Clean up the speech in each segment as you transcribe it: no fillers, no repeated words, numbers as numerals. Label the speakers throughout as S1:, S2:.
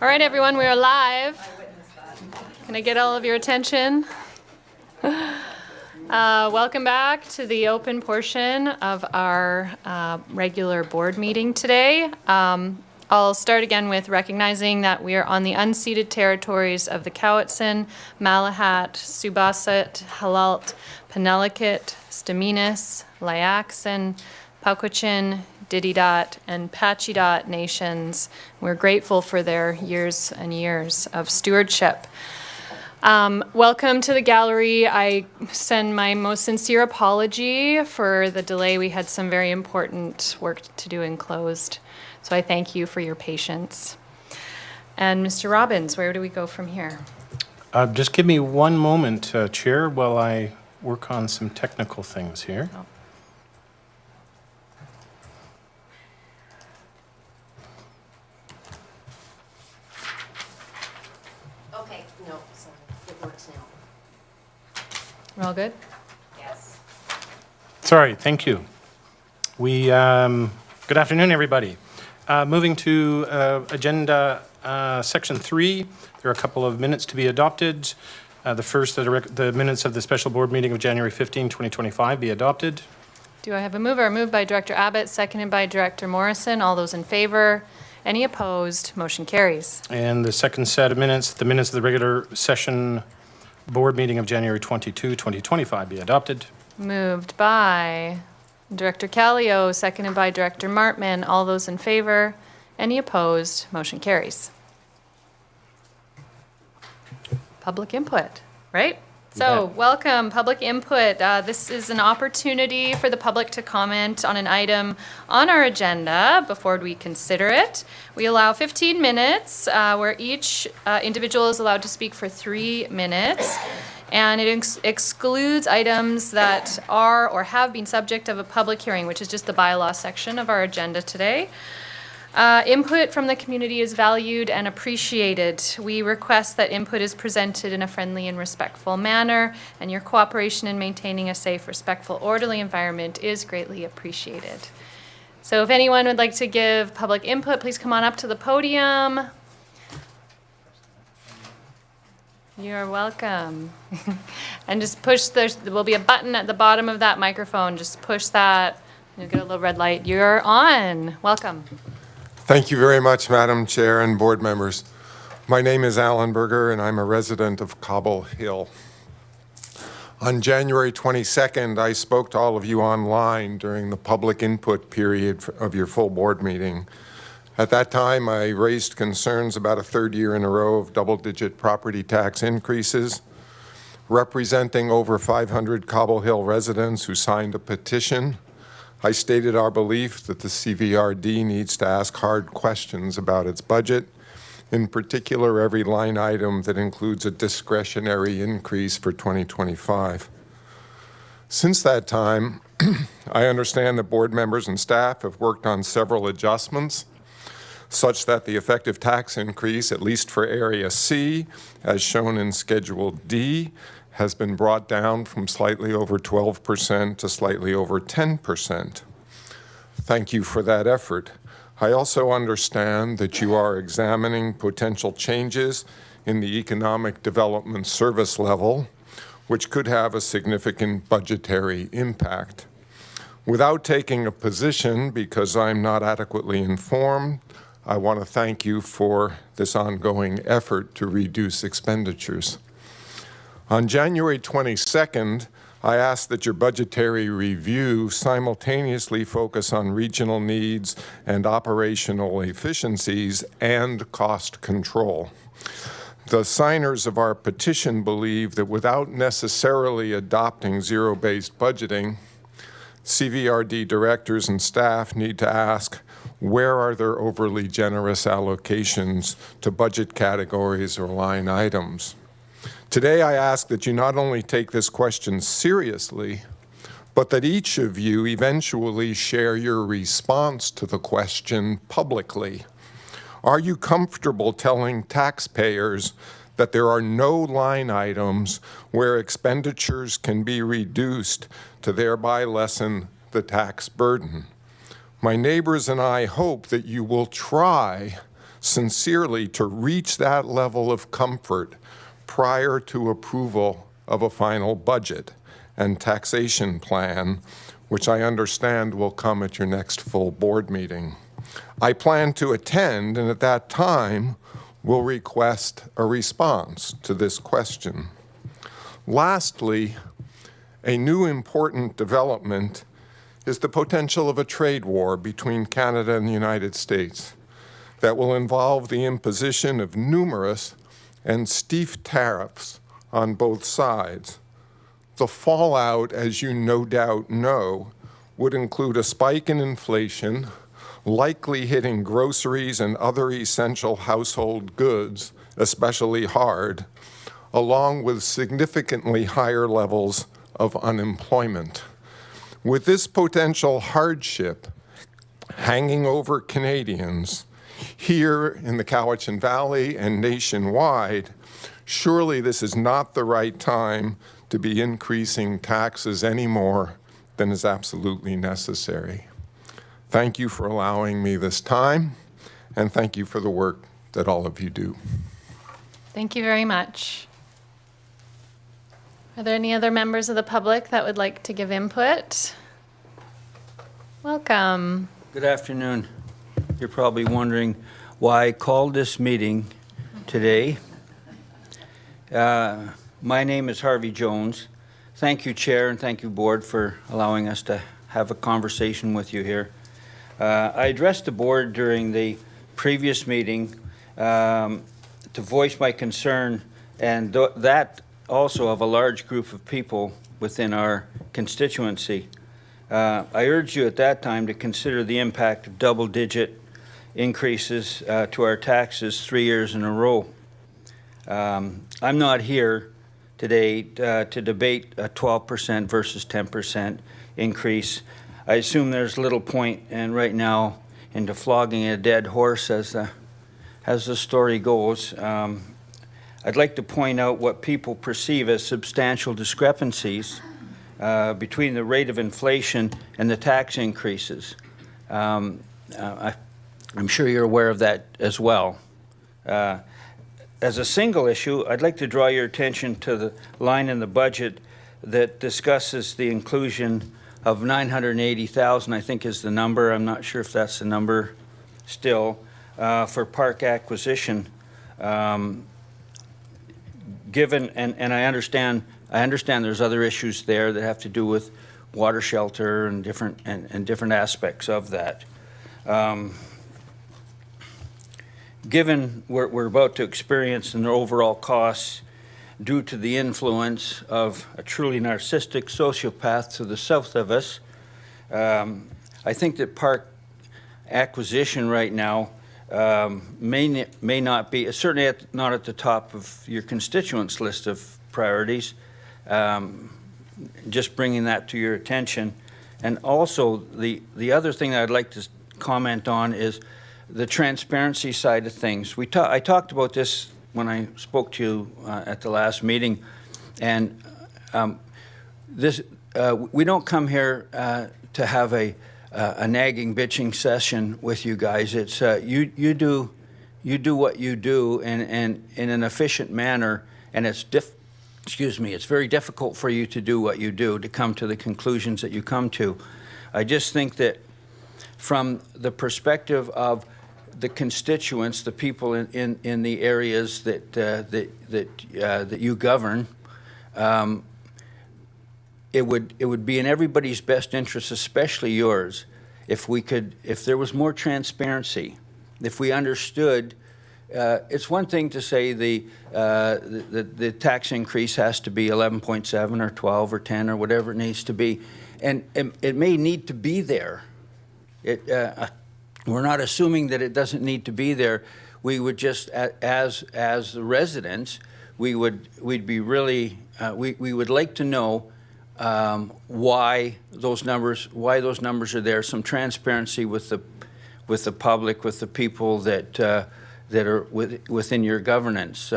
S1: All right, everyone, we are live. Can I get all of your attention? Welcome back to the open portion of our regular board meeting today. I'll start again with recognizing that we are on the unceded territories of the Cowichan, Malahat, Subasat, Halalt, Penelakut, Staminas, Layaxan, Pauquachin, Dididot, and Patchidot nations. We're grateful for their years and years of stewardship. Welcome to the gallery. I send my most sincere apology for the delay. We had some very important work to do in closed. So I thank you for your patience. And Mr. Robbins, where do we go from here?
S2: Just give me one moment, Chair, while I work on some technical things here.
S1: Oh.
S3: Okay, no, sorry, it works now.
S1: We're all good?
S3: Yes.
S2: Sorry, thank you. Good afternoon, everybody. Moving to agenda section 3, there are a couple of minutes to be adopted. The first, the minutes of the special board meeting of January 15, 2025 be adopted.
S1: Do I have a mover? Moved by Director Abbott, seconded by Director Morrison. All those in favor? Any opposed? Motion carries.
S2: And the second set of minutes, the minutes of the regular session board meeting of January 22, 2025 be adopted.
S1: Moved by Director Callio, seconded by Director Martman. All those in favor? Any opposed? Motion carries. Public input, right? So, welcome, public input. This is an opportunity for the public to comment on an item on our agenda before we consider it. We allow 15 minutes, where each individual is allowed to speak for 3 minutes. And it excludes items that are or have been subject of a public hearing, which is just the bylaw section of our agenda today. Input from the community is valued and appreciated. We request that input is presented in a friendly and respectful manner, and your cooperation in maintaining a safe, respectful, orderly environment is greatly appreciated. So if anyone would like to give public input, please come on up to the podium. You're welcome. And just push, there will be a button at the bottom of that microphone. Just push that. You'll get a little red light. You're on. Welcome.
S4: Thank you very much, Madam Chair and board members. My name is Alan Berger, and I'm a resident of Cobble Hill. On January 22nd, I spoke to all of you online during the public input period of your full board meeting. At that time, I raised concerns about a third year in a row of double-digit property tax increases. Representing over 500 Cobble Hill residents who signed a petition, I stated our belief that the CVRD needs to ask hard questions about its budget, in particular every line item that includes a discretionary increase for 2025. Since that time, I understand that board members and staff have worked on several adjustments such that the effective tax increase, at least for Area C, as shown in Schedule D, has been brought down from slightly over 12% to slightly over 10%. Thank you for that effort. I also understand that you are examining potential changes in the economic development service level, which could have a significant budgetary impact. Without taking a position, because I'm not adequately informed, I want to thank you for this ongoing effort to reduce expenditures. On January 22nd, I asked that your budgetary review simultaneously focus on regional needs and operational efficiencies and cost control. The signers of our petition believe that without necessarily adopting zero-based budgeting, CVRD directors and staff need to ask, where are there overly generous allocations to budget categories or line items? Today, I ask that you not only take this question seriously, but that each of you eventually share your response to the question publicly. Are you comfortable telling taxpayers that there are no line items where expenditures can be reduced to thereby lessen the tax burden? My neighbors and I hope that you will try sincerely to reach that level of comfort prior to approval of a final budget and taxation plan, which I understand will come at your next full board meeting. I plan to attend, and at that time, will request a response to this question. Lastly, a new important development is the potential of a trade war between Canada and the United States that will involve the imposition of numerous and steep tariffs on both sides. The fallout, as you no doubt know, would include a spike in inflation, likely hitting groceries and other essential household goods especially hard, along with significantly higher levels of unemployment. With this potential hardship hanging over Canadians here in the Cowichan Valley and nationwide, surely this is not the right time to be increasing taxes any more than is absolutely necessary. Thank you for allowing me this time, and thank you for the work that all of you do.
S1: Thank you very much. Are there any other members of the public that would like to give input? Welcome.
S5: Good afternoon. You're probably wondering why I called this meeting today. My name is Harvey Jones. Thank you, Chair, and thank you, Board, for allowing us to have a conversation with you here. I addressed the Board during the previous meeting to voice my concern, and that also of a large group of people within our constituency. I urged you at that time to consider the impact of double-digit increases to our taxes 3 years in a row. I'm not here today to debate a 12% versus 10% increase. I assume there's little point, and right now, into flogging a dead horse as the story goes. I'd like to point out what people perceive as substantial discrepancies between the rate of inflation and the tax increases. I'm sure you're aware of that as well. As a single issue, I'd like to draw your attention to the line in the budget that discusses the inclusion of $980,000, I think is the number. I'm not sure if that's the number still, for park acquisition. Given, and I understand there's other issues there that have to do with water shelter and different aspects of that. Given we're about to experience an overall costs due to the influence of a truly narcissistic sociopath to the south of us, I think that park acquisition right now may not be, certainly not at the top of your constituents' list of priorities. Just bringing that to your attention. And also, the other thing that I'd like to comment on is the transparency side of things. I talked about this when I spoke to you at the last meeting, and we don't come here to have a nagging, bitching session with you guys. It's you do what you do and in an efficient manner, and it's very difficult for you to do what you do, to come to the conclusions that you come to. I just think that from the perspective of the constituents, the people in the areas that you govern, it would be in everybody's best interest, especially yours, if there was more transparency, if we understood. It's one thing to say the tax increase has to be 11.7 or 12 or 10 or whatever it needs to be, and it may need to be there. We're not assuming that it doesn't need to be there. We would just, as residents, we'd be really we would like to know why those numbers are there. Some transparency with the public, with the people that are within your governance.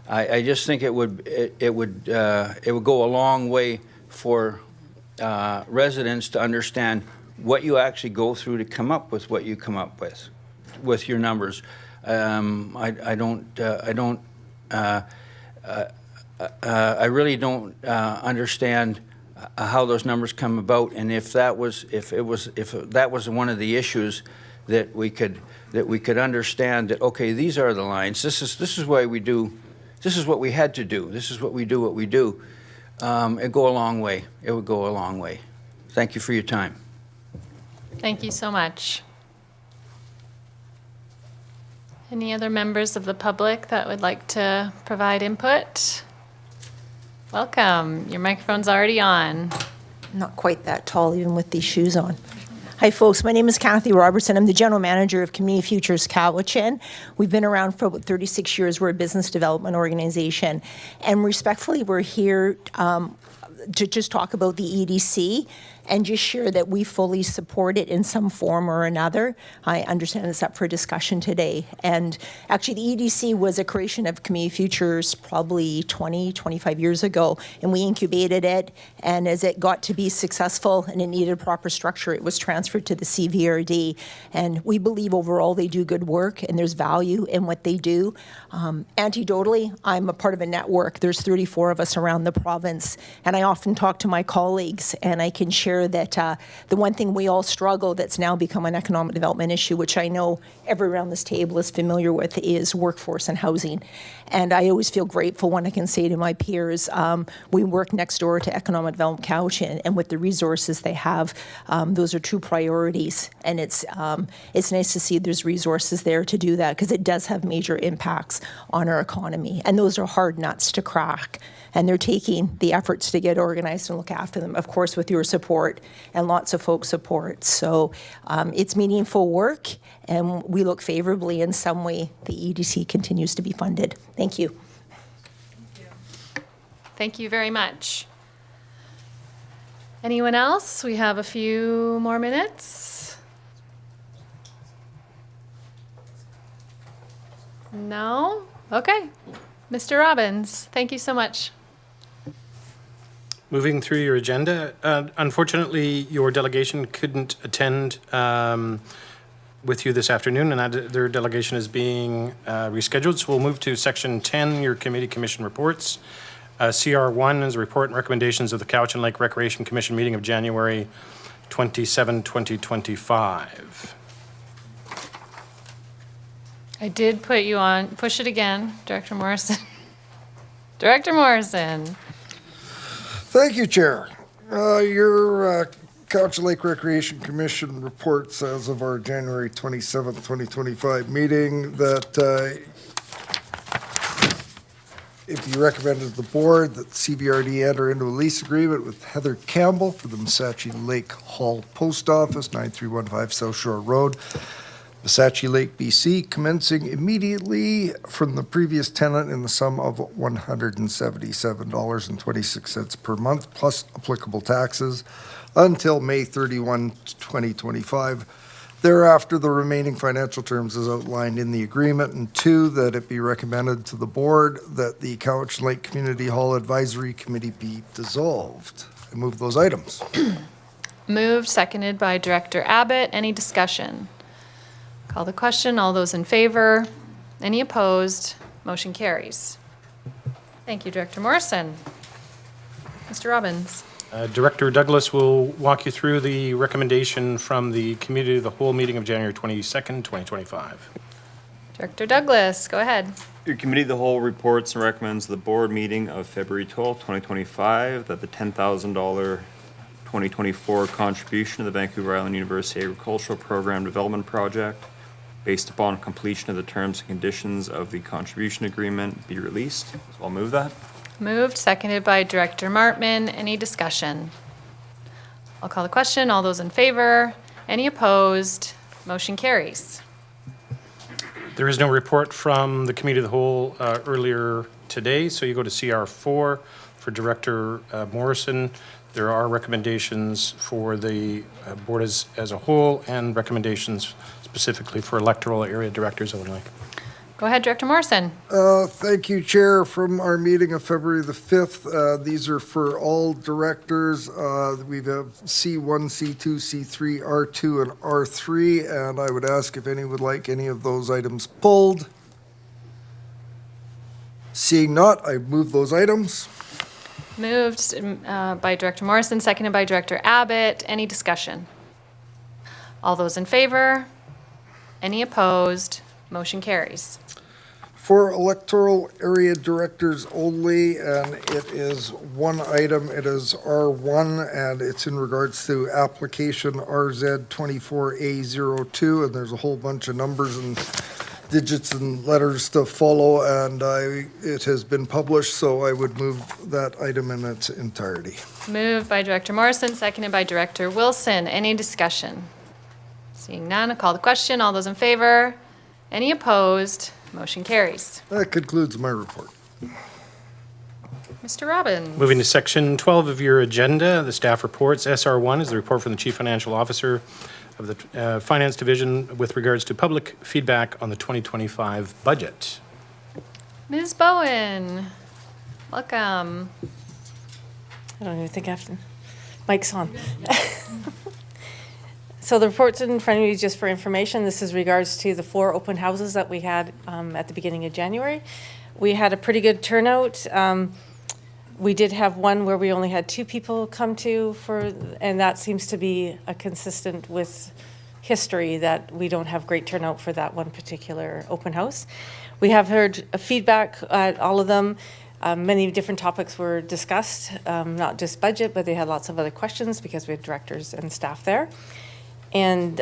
S5: I just think it would go a long way for residents to understand what you actually go through to come up with what you come up with your numbers. I really don't understand how those numbers come about, and if that was one of the issues that we could understand that, okay, these are the lines. This is why we do. This is what we had to do. This is what we do. It'd go a long way. It would go a long way. Thank you for your time.
S1: Thank you so much. Any other members of the public that would like to provide input? Welcome. Your microphone's already on.
S6: Not quite that tall, even with these shoes on. Hi, folks. My name is Kathy Robertson. I'm the general manager of Community Futures Cowichan. We've been around for about 36 years. We're a business development organization. And respectfully, we're here to just talk about the EDC and just share that we fully support it in some form or another. I understand it's up for discussion today. And actually, the EDC was a creation of Community Futures probably 20, 25 years ago, and we incubated it. And as it got to be successful and it needed proper structure, it was transferred to the CVRD. And we believe overall they do good work and there's value in what they do. Anecdotally, I'm a part of a network. There's 34 of us around the province, and I often talk to my colleagues, and I can share that the one thing we all struggle that's now become an economic development issue, which I know everyone around this table is familiar with, is workforce and housing. And I always feel grateful when I can say to my peers, we work next door to Economic Development Cowichan, and with the resources they have, those are true priorities. And it's nice to see there's resources there to do that, because it does have major impacts on our economy. And those are hard nuts to crack. And they're taking the efforts to get organized and look after them, of course, with your support and lots of folks' support. So it's meaningful work, and we look favorably in some way the EDC continues to be funded. Thank you.
S1: Thank you very much. Anyone else? We have a few more minutes. No? Okay. Mr. Robbins, thank you so much.
S2: Moving through your agenda, unfortunately, your delegation couldn't attend with you this afternoon, and their delegation is being rescheduled. So we'll move to Section 10, your committee commission reports. CR1 is a report and recommendations of the Cowichan Lake Recreation Commission meeting of January 27, 2025.
S1: I did put you on, push it again, Director Morrison. Director Morrison.
S7: Thank you, Chair. Your Cowichan Lake Recreation Commission reports as of our January 27th, 2025 meeting that it be recommended to the board that CVRD enter into a lease agreement with Heather Campbell for the Missachi Lake Hall Post Office, 9315 South Shore Road, Missachi Lake, BC, commencing immediately from the previous tenant in the sum of $177.26 per month, plus applicable taxes, until May 31, 2025. Thereafter, the remaining financial terms as outlined in the agreement. And two, that it be recommended to the board that the Cowichan Lake Community Hall Advisory Committee be dissolved. I move those items.
S1: Moved, seconded by Director Abbott. Any discussion? Call the question. All those in favor? Any opposed? Motion carries. Thank you, Director Morrison. Mr. Robbins.
S2: Director Douglas will walk you through the recommendation from the Committee of the Whole meeting of January 22nd, 2025.
S1: Director Douglas, go ahead.
S8: Your Committee of the Whole reports and recommends the board meeting of February 12, 2025 that the $10,000 2024 contribution to the Vancouver Island University Agricultural Program Development Project, based upon completion of the terms and conditions of the contribution agreement, be released. So I'll move that.
S1: Moved, seconded by Director Martman. Any discussion? I'll call the question. All those in favor? Any opposed? Motion carries.
S2: There is no report from the Committee of the Whole earlier today, so you go to CR4 for Director Morrison. There are recommendations for the board as a whole and recommendations specifically for electoral area directors only.
S1: Go ahead, Director Morrison.
S7: Thank you, Chair. From our meeting of February the 5th, these are for all directors. We have C1, C2, C3, R2, and R3, and I would ask if any would like any of those items pulled. Seeing not, I move those items.
S1: Moved by Director Morrison, seconded by Director Abbott. Any discussion? All those in favor? Any opposed? Motion carries.
S7: For electoral area directors only, and it is one item. It is R1, and it's in regards to application RZ24A02, and there's a whole bunch of numbers and digits and letters to follow, and it has been published, so I would move that item in its entirety.
S1: Moved by Director Morrison, seconded by Director Wilson. Any discussion? Seeing none, I'll call the question. All those in favor? Any opposed? Motion carries.
S7: That concludes my report.
S1: Mr. Robbins.
S2: Moving to section 12 of your agenda, the staff reports. SR1 is the report from the Chief Financial Officer of the Finance Division with regards to public feedback on the 2025 budget.
S1: Ms. Bowen, welcome.
S9: I don't even think I have to. Mic's on. So the report's in front of you just for information. This is regards to the 4 open houses that we had at the beginning of January. We had a pretty good turnout. We did have one where we only had 2 people come to and that seems to be a consistent with history that we don't have great turnout for that one particular open house. We have heard feedback at all of them. Many different topics were discussed, not just budget, but they had lots of other questions because we had directors and staff there. And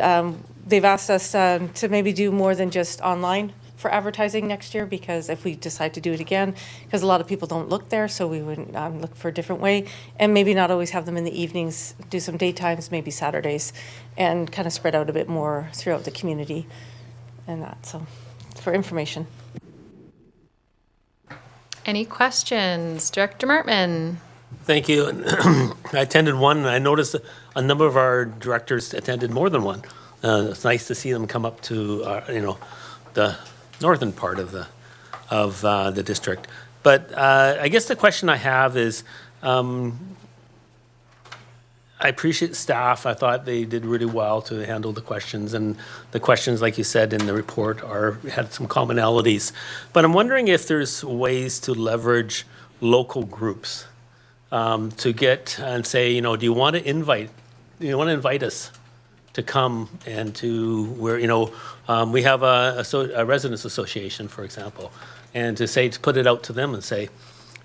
S9: they've asked us to maybe do more than just online for advertising next year, because if we decide to do it again, because a lot of people don't look there, so we would look for a different way, and maybe not always have them in the evenings, do some daytimes, maybe Saturdays, and kind of spread out a bit more throughout the community and that, so for information.
S1: Any questions? Director Martman.
S10: Thank you. And I attended one, and I noticed a number of our directors attended more than one. It's nice to see them come up to, the northern part of the district. But I guess the question I have is, I appreciate staff. I thought they did really well to handle the questions, and the questions, like you said in the report, had some commonalities. But I'm wondering if there's ways to leverage local groups to get and say, do you want to invite us to come and to where, we have a residents association, for example, and to put it out to them and say,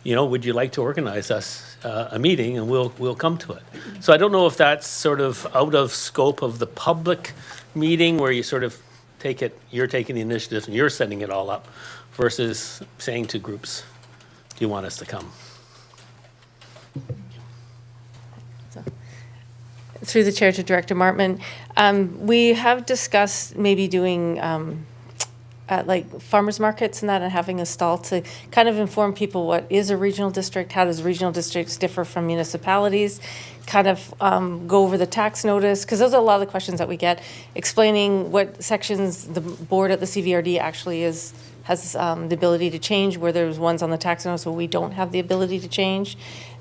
S10: would you like to organize us a meeting, and we'll come to it. So I don't know if that's sort of out of scope of the public meeting where you sort of you're taking the initiative and you're setting it all up, versus saying to groups, do you want us to come?
S9: Through the chair to Director Martman, we have discussed maybe doing at like farmers markets and that, and having a stall to kind of inform people what is a regional district, how does regional districts differ from municipalities, kind of go over the tax notice, because those are a lot of the questions that we get, explaining what sections the board at the CVRD actually has the ability to change, where there's ones on the tax notice where we don't have the ability to change.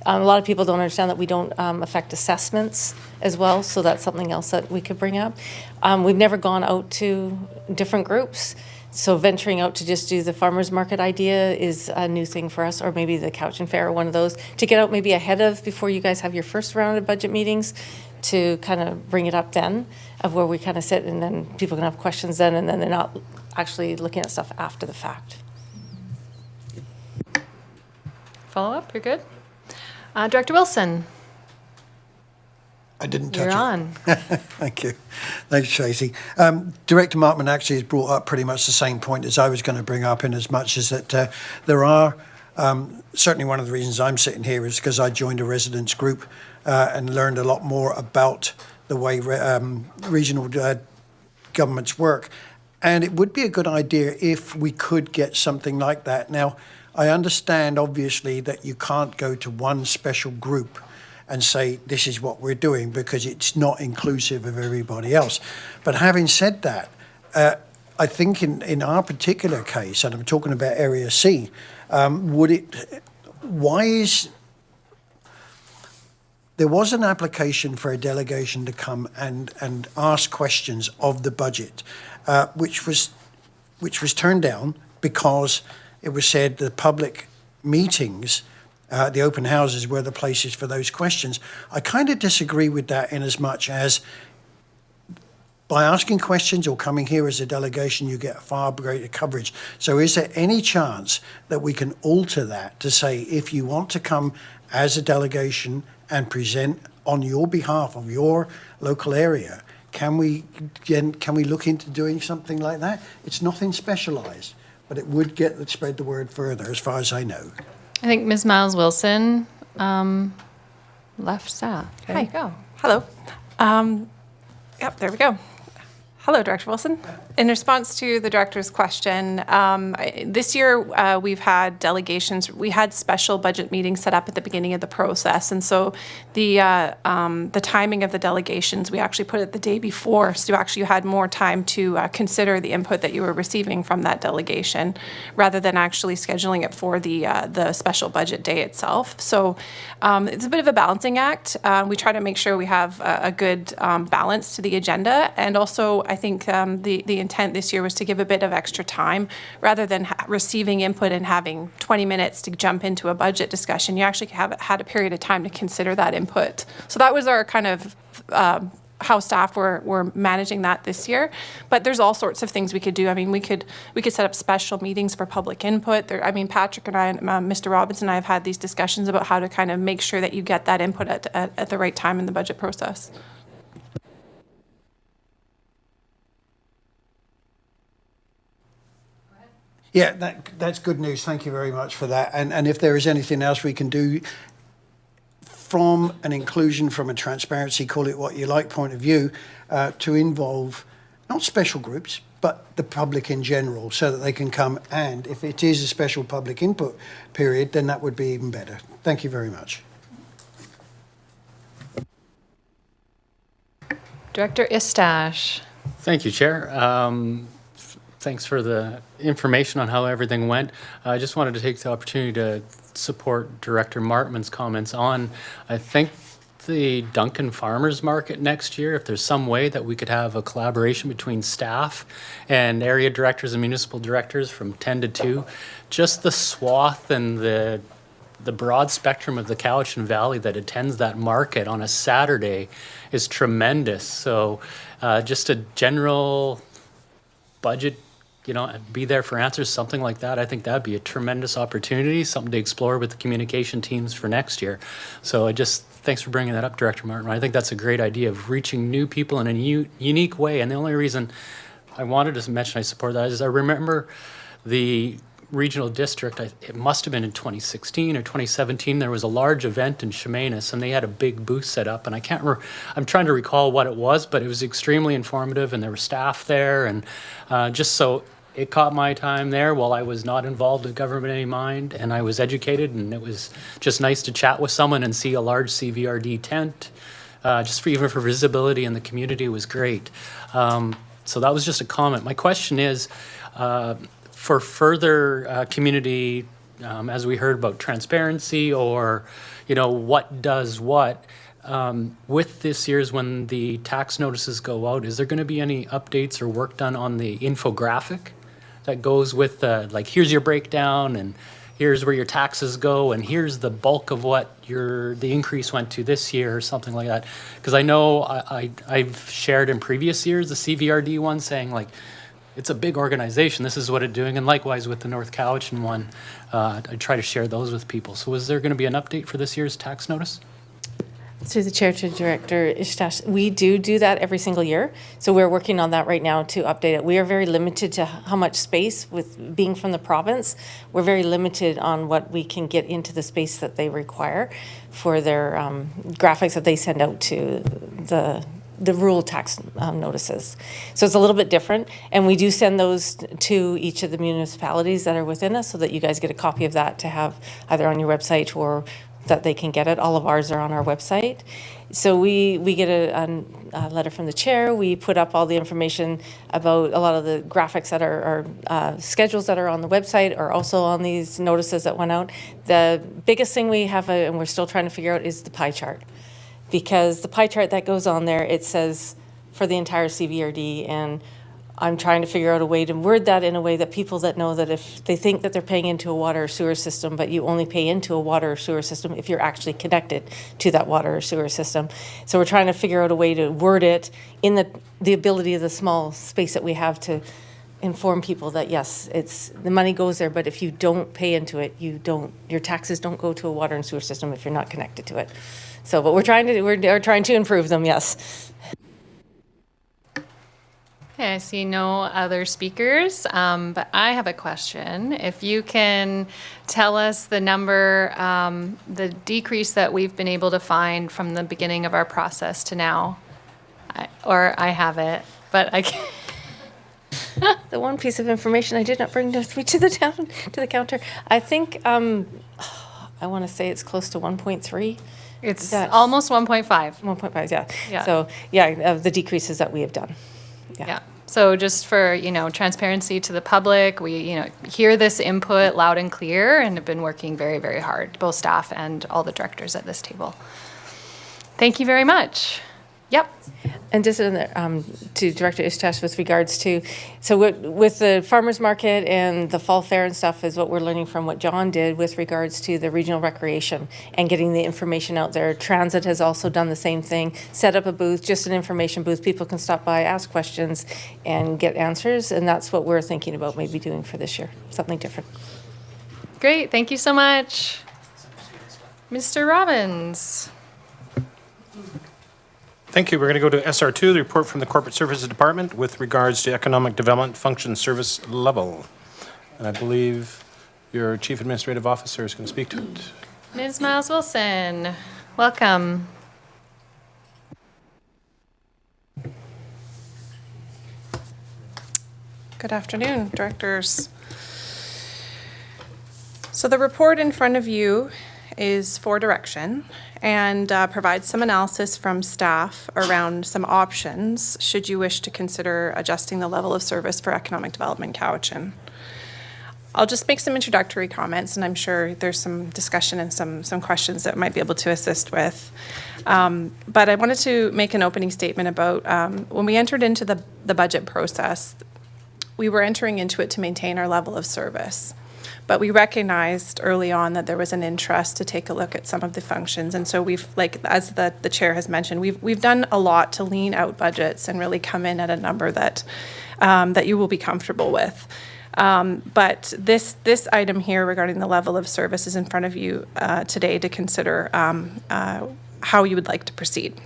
S9: A lot of people don't understand that we don't affect assessments as well, so that's something else that we could bring up. We've never gone out to different groups, so venturing out to just do the farmers market idea is a new thing for us, or maybe the couch and fair, or one of those, to get out maybe before you guys have your first round of budget meetings, to kind of bring it up then, of where we kind of sit, and then people can have questions then, and then they're not actually looking at stuff after the fact.
S1: Follow up, you're good. Director Wilson,
S11: I didn't touch
S1: you're
S11: it.
S1: on.
S11: Thank you. Thanks, Tracy. Director Martman actually has brought up pretty much the same point as I was going to bring up, in as much as that there are, certainly one of the reasons I'm sitting here is because I joined a residents group and learned a lot more about the way regional governments work. And it would be a good idea if we could get something like that. Now, I understand, obviously, that you can't go to one special group and say, this is what we're doing, because it's not inclusive of everybody else. But having said that, I think in our particular case, and I'm talking about Area C, there was an application for a delegation to come and ask questions of the budget, which was turned down because it was said the public meetings, the open houses, were the places for those questions. I kind of disagree with that in as much as by asking questions or coming here as a delegation, you get far greater coverage. So is there any chance that we can alter that to say, if you want to come as a delegation and present on your behalf of your local area, can we look into doing something like that? It's nothing specialized, but it would spread the word further, as far as I know.
S1: I think Ms. Miles Wilson left staff. There you go.
S12: Hello. Yep, there we go. Hello, Director Wilson. In response to the director's question, this year we've had delegations. We had special budget meetings set up at the beginning of the process, and so the timing of the delegations we actually put it the day before, so you had more time to consider the input that you were receiving from that delegation, rather than actually scheduling it for the special budget day itself. So it's a bit of a balancing act. We try to make sure we have a good balance to the agenda, and also I think the intent this year was to give a bit of extra time rather than receiving input and having 20 minutes to jump into a budget discussion. You actually had a period of time to consider that input. So that was our kind of how staff were managing that this year. But there's all sorts of things we could do. I mean, we could set up special meetings for public input. Patrick and I, Mr. Robbins and I have had these discussions about how to kind of make sure that you get that input at the right time in the budget process.
S11: Yeah, that's good news. Thank you very much for that. And if there is anything else we can do from an inclusion, from a transparency, call it what you like, point of view, to involve not special groups, but the public in general, so that they can come, and if it is a special public input period, then that would be even better. Thank you very much.
S1: Director Istash.
S13: Thank you, Chair. Thanks for the information on how everything went. I just wanted to take the opportunity to support Director Martman's comments on, I think, the Duncan Farmers Market next year. If there's some way that we could have a collaboration between staff and area directors and municipal directors from 10 to 2, just the swath and the broad spectrum of the Cowichan Valley that attends that market on a Saturday is tremendous. So just a general budget, be there for answers, something like that. I think that'd be a tremendous opportunity, something to explore with the communication teams for next year. So thanks for bringing that up, Director Martin. I think that's a great idea of reaching new people in a unique way. And the only reason I wanted to mention I support that is I remember the regional district, it must have been in 2016 or 2017, there was a large event in Chemainus and they had a big booth set up, and I'm trying to recall what it was, but it was extremely informative and there were staff there, and just so it caught my time there while I was not involved in government in any mind, and I was educated, and it was just nice to chat with someone and see a large CVRD tent, even for visibility in the community was great. So that was just a comment. My question is, for further community, as we heard about transparency or, what does what, with this year's when the tax notices go out, is there going to be any updates or work done on the infographic that goes with here's your breakdown and here's where your taxes go and here's the bulk of what the increase went to this year or something like that? Because I know I've shared in previous years the CVRD one saying it's a big organization, this is what it's doing, and likewise with the North Cowichan one, I try to share those with people. So is there going to be an update for this year's tax notice?
S9: Through the chair to Director Istash, we do that every single year. So we're working on that right now to update it. We are very limited to how much space, with being from the province, we're very limited on what we can get into the space that they require for their graphics that they send out to the rural tax notices. So it's a little bit different, and we do send those to each of the municipalities that are within us so that you guys get a copy of that to have either on your website or that they can get it. All of ours are on our website. So we get a letter from the chair. We put up all the information about a lot of the graphics that are schedules that are on the website are also on these notices that went out. The biggest thing we have, and we're still trying to figure out, is the pie chart. Because the pie chart that goes on there, it says for the entire CVRD, and I'm trying to figure out a way to word that in a way that people that know that if they think that they're paying into a water or sewer system, but you only pay into a water or sewer system if you're actually connected to that water or sewer system. So we're trying to figure out a way to word it in the ability of the small space that we have to inform people that yes, the money goes there, but if you don't pay into it, your taxes don't go to a water and sewer system if you're not connected to it. So, but we're trying to improve them, yes.
S1: Okay, I see no other speakers, but I have a question. If you can tell us the number, the decrease that we've been able to find from the beginning of our process to now, I have it, but I can't.
S9: The one piece of information I did not bring with me to the counter. I think I want to say it's close to 1.3.
S1: It's almost 1.5.
S9: 1.5, yeah.
S1: Yeah.
S9: So yeah, of the decreases that we have done.
S1: Yeah. So just for, transparency to the public, we, hear this input loud and clear and have been working very, very hard, both staff and all the directors at this table. Thank you very much. Yep.
S9: And just to Director Ishtash with regards to, so with the farmers market and the fall fair and stuff is what we're learning from what John did with regards to the regional recreation and getting the information out there. Transit has also done the same thing, set up a booth, just an information booth. People can stop by, ask questions, and get answers. And that's what we're thinking about maybe doing for this year, something different.
S1: Great. Thank you so much. Mr. Robbins.
S2: Thank you. We're going to go to SR2, the report from the Corporate Services Department with regards to economic development function service level. And I believe your Chief Administrative Officer is going to speak to it.
S1: Ms. Miles Wilson, welcome.
S12: Good afternoon, directors. So the report in front of you is for direction and provides some analysis from staff around some options should you wish to consider adjusting the level of service for economic development Cowichan. I'll just make some introductory comments, and I'm sure there's some discussion and some questions that might be able to assist with. But I wanted to make an opening statement about when we entered into the budget process, we were entering into it to maintain our level of service. But we recognized early on that there was an interest to take a look at some of the functions. And so we've, as the chair has mentioned, we've done a lot to lean out budgets and really come in at a number that that you will be comfortable with. But this item here regarding the level of service is in front of you today to consider how you would like to proceed.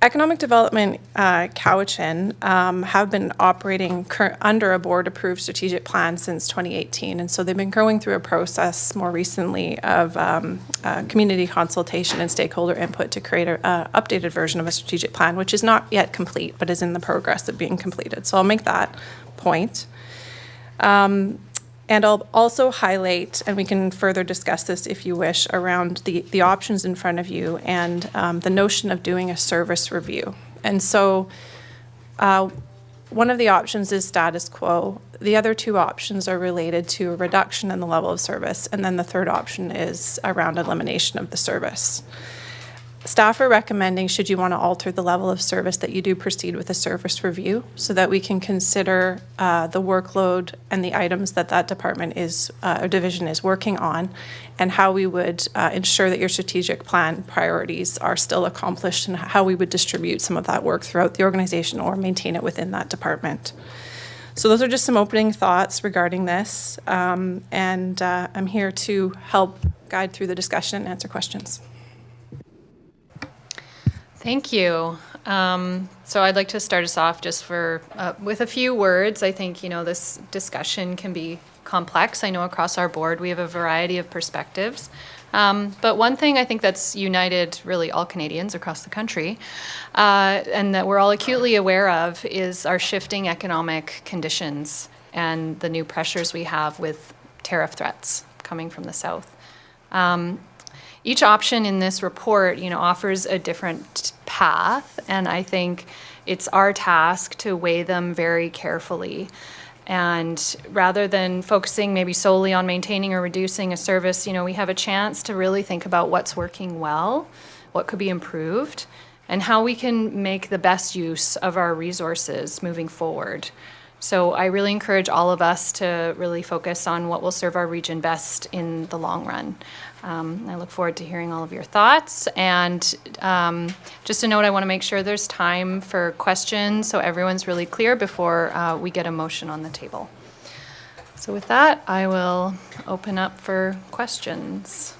S12: Economic Development Cowichan have been operating under a board-approved strategic plan since 2018, and so they've been going through a process more recently of community consultation and stakeholder input to create an updated version of a strategic plan, which is not yet complete, but is in the progress of being completed. So I'll make that point. And I'll also highlight, and we can further discuss this if you wish, around the options in front of you and the notion of doing a service review. And so one of the options is status quo. The other two options are related to a reduction in the level of service. And then the third option is around elimination of the service. Staff are recommending, should you want to alter the level of service, that you do proceed with a service review so that we can consider the workload and the items that department or division is working on, and how we would ensure that your strategic plan priorities are still accomplished, and how we would distribute some of that work throughout the organization or maintain it within that department. So those are just some opening thoughts regarding this, and I'm here to help guide through the discussion and answer questions.
S1: Thank you. So I'd like to start us off just with a few words. I think, this discussion can be complex. I know across our board we have a variety of perspectives. But one thing I think that's united really all Canadians across the country, and that we're all acutely aware of, is our shifting economic conditions and the new pressures we have with tariff threats coming from the south. each option in this report, offers a different path, and I think it's our task to weigh them very carefully. And rather than focusing maybe solely on maintaining or reducing a service, we have a chance to really think about what's working well, what could be improved, and how we can make the best use of our resources moving forward. So I really encourage all of us to really focus on what will serve our region best in the long run. I look forward to hearing all of your thoughts. And just a note, I want to make sure there's time for questions so everyone's really clear before we get a motion on the table. So with that, I will open up for questions.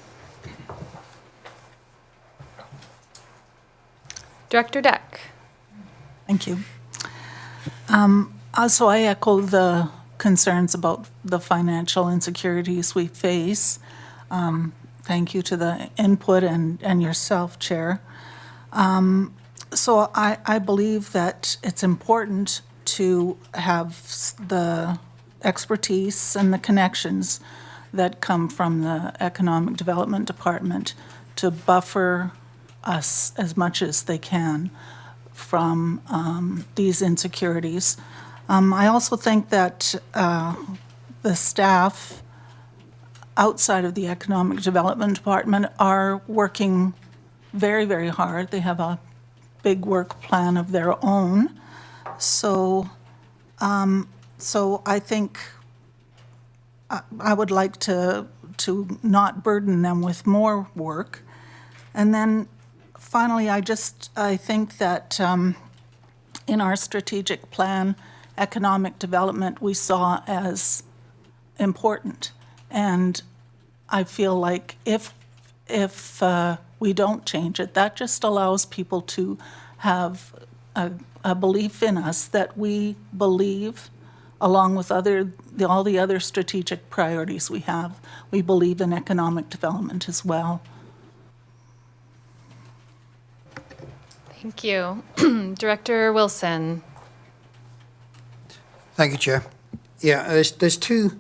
S1: Director Deck.
S14: Thank you. Also, I echo the concerns about the financial insecurities we face. Thank you to the input and yourself, Chair. So I believe that it's important to have the expertise and the connections that come from the Economic Development Department to buffer us as much as they can from these insecurities. I also think that the staff outside of the Economic Development Department are working very, very hard. They have a big work plan of their own. So I think I would like to not burden them with more work. And then finally, I think that in our strategic plan, economic development we saw as important. And I feel like if we don't change it, that just allows people to have a belief in us that we believe, along with all the other strategic priorities we have, we believe in economic development as well.
S1: Thank you. Director Wilson.
S11: Thank you, Chair. Yeah, there's two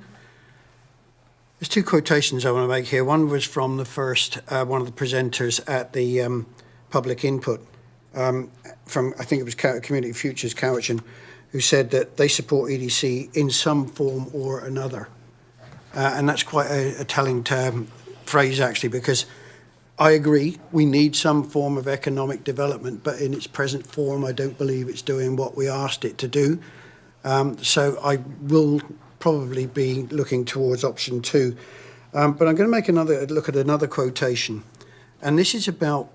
S11: quotations I want to make here. One was from the first, one of the presenters at the public input, from, I think it was Community Futures Cowichan, who said that they support EDC in some form or another. And that's quite a telling phrase, actually, because I agree, we need some form of economic development, but in its present form, I don't believe it's doing what we asked it to do. So I will probably be looking towards option 2. But I'm going to make another look at another quotation. And this is about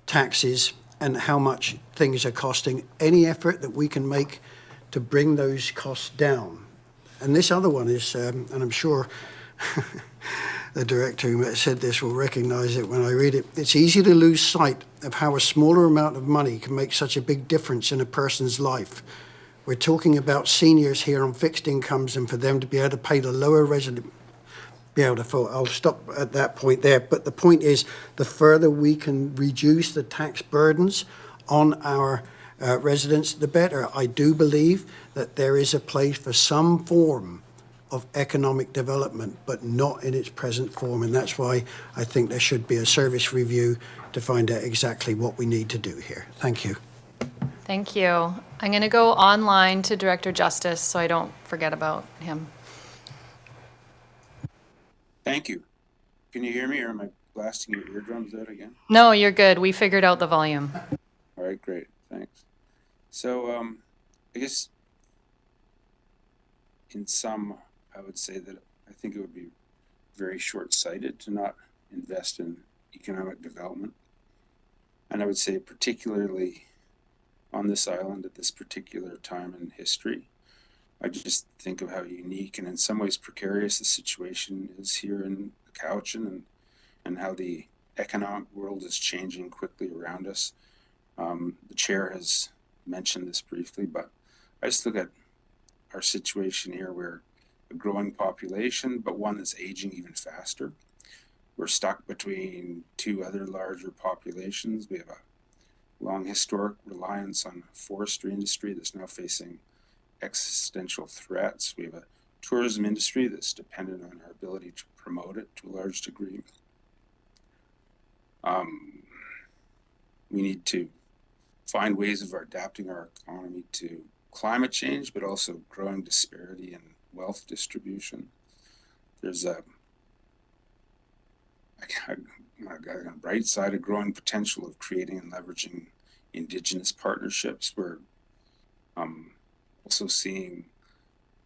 S11: taxes and how much things are costing, any effort that we can make to bring those costs down. And this other one is, and I'm sure the director who said this will recognize it when I read it. It's easy to lose sight of how a smaller amount of money can make such a big difference in a person's life. We're talking about seniors here on fixed incomes, and for them to be able to pay the lower resident, be able to afford. I'll stop at that point there. But the point is, the further we can reduce the tax burdens on our residents, the better. I do believe that there is a place for some form of economic development, but not in its present form. And that's why I think there should be a service review to find out exactly what we need to do here. Thank you.
S1: Thank you. I'm going to go online to Director Justice so I don't forget about him.
S15: Thank you. Can you hear me, or am I blasting your eardrums out again?
S1: No, you're good. We figured out the volume.
S15: All right, great. Thanks. So I guess in sum, I would say that I think it would be very short-sighted to not invest in economic development. And I would say particularly on this island at this particular time in history. I just think of how unique and in some ways precarious the situation is here in Cowichan, and how the economic world is changing quickly around us. The chair has mentioned this briefly, but I just look at our situation here. We're a growing population, but one that's aging even faster. We're stuck between two other larger populations. We have a long historic reliance on the forestry industry that's now facing existential threats. We have a tourism industry that's dependent on our ability to promote it to a large degree. We need to find ways of adapting our economy to climate change, but also growing disparity in wealth distribution. There's a bright side, a growing potential of creating and leveraging Indigenous partnerships. We're also seeing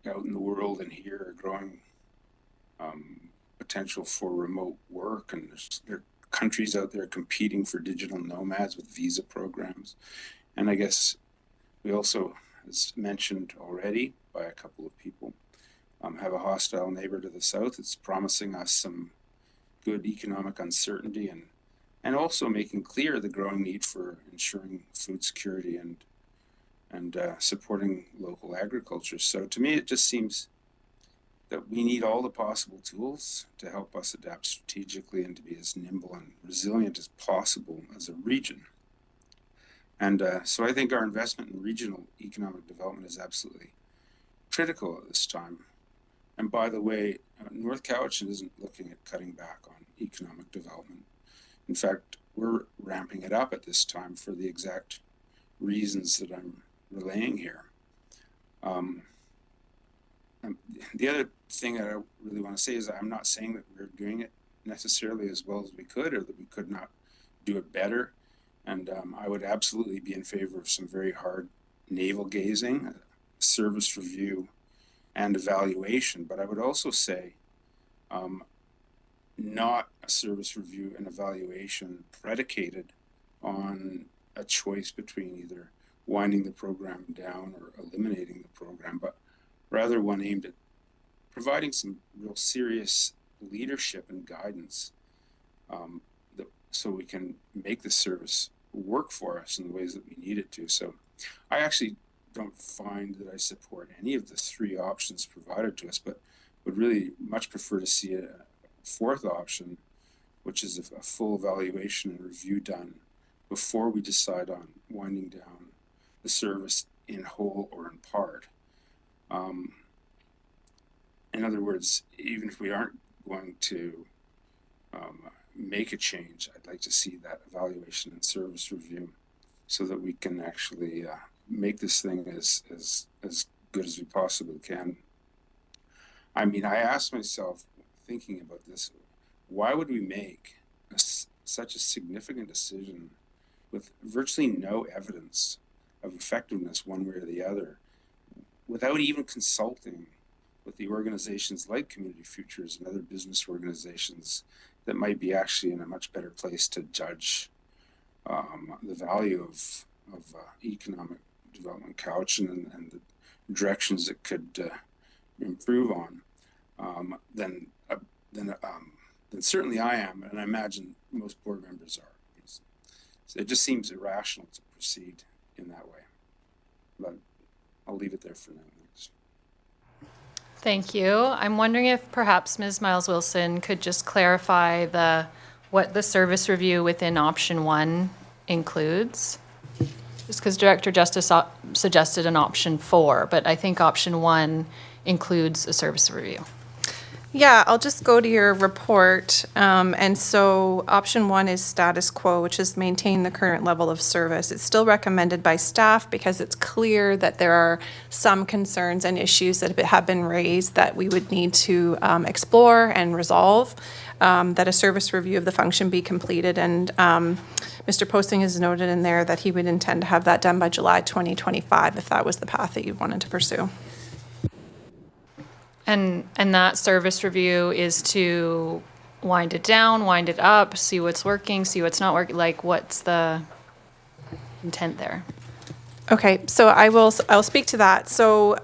S15: out in the world and here a growing potential for remote work, and there are countries out there competing for digital nomads with visa programs. And I guess we also, as mentioned already by a couple of people, have a hostile neighbor to the south. It's promising us some good economic uncertainty and also making clear the growing need for ensuring food security and supporting local agriculture. So to me, it just seems that we need all the possible tools to help us adapt strategically and to be as nimble and resilient as possible as a region. And so I think our investment in regional economic development is absolutely critical at this time. And by the way, North Cowichan isn't looking at cutting back on economic development. In fact, we're ramping it up at this time for the exact reasons that I'm relaying here. The other thing that I really want to say is that I'm not saying that we're doing it necessarily as well as we could, or that we could not do it better. And I would absolutely be in favor of some very hard navel gazing, service review, and evaluation. But I would also say not a service review and evaluation predicated on a choice between either winding the program down or eliminating the program, but rather one aimed at providing some real serious leadership and guidance so we can make the service work for us in the ways that we need it to. So I actually don't find that I support any of the three options provided to us, but would really much prefer to see a fourth option, which is a full evaluation and review done before we decide on winding down the service in whole or in part. In other words, even if we aren't going to make a change, I'd like to see that evaluation and service review so that we can actually make this thing as good as we possibly can. I mean, I asked myself, thinking about this, why would we make such a significant decision with virtually no evidence of effectiveness one way or the other, without even consulting with the organizations like Community Futures and other business organizations that might be actually in a much better place to judge the value of economic development Cowichan and the directions it could improve on, then certainly I am, and I imagine most board members are. So it just seems irrational to proceed in that way. But I'll leave it there for now. Thanks.
S1: Thank you. I'm wondering if perhaps Ms. Miles-Wilson could just clarify what the service review within option 1 includes. Just because Director Justice suggested an option 4, but I think option 1 includes a service review.
S12: Yeah, I'll just go to your report. And so option 1 is status quo, which is maintain the current level of service. It's still recommended by staff because it's clear that there are some concerns and issues that have been raised that we would need to explore and resolve, that a service review of the function be completed. And Mr. Posting has noted in there that he would intend to have that done by July 2025 if that was the path that you wanted to pursue.
S1: And that service review is to wind it down, wind it up, see what's working, see what's not working. Like, what's the intent there?
S12: Okay, so I'll speak to that. So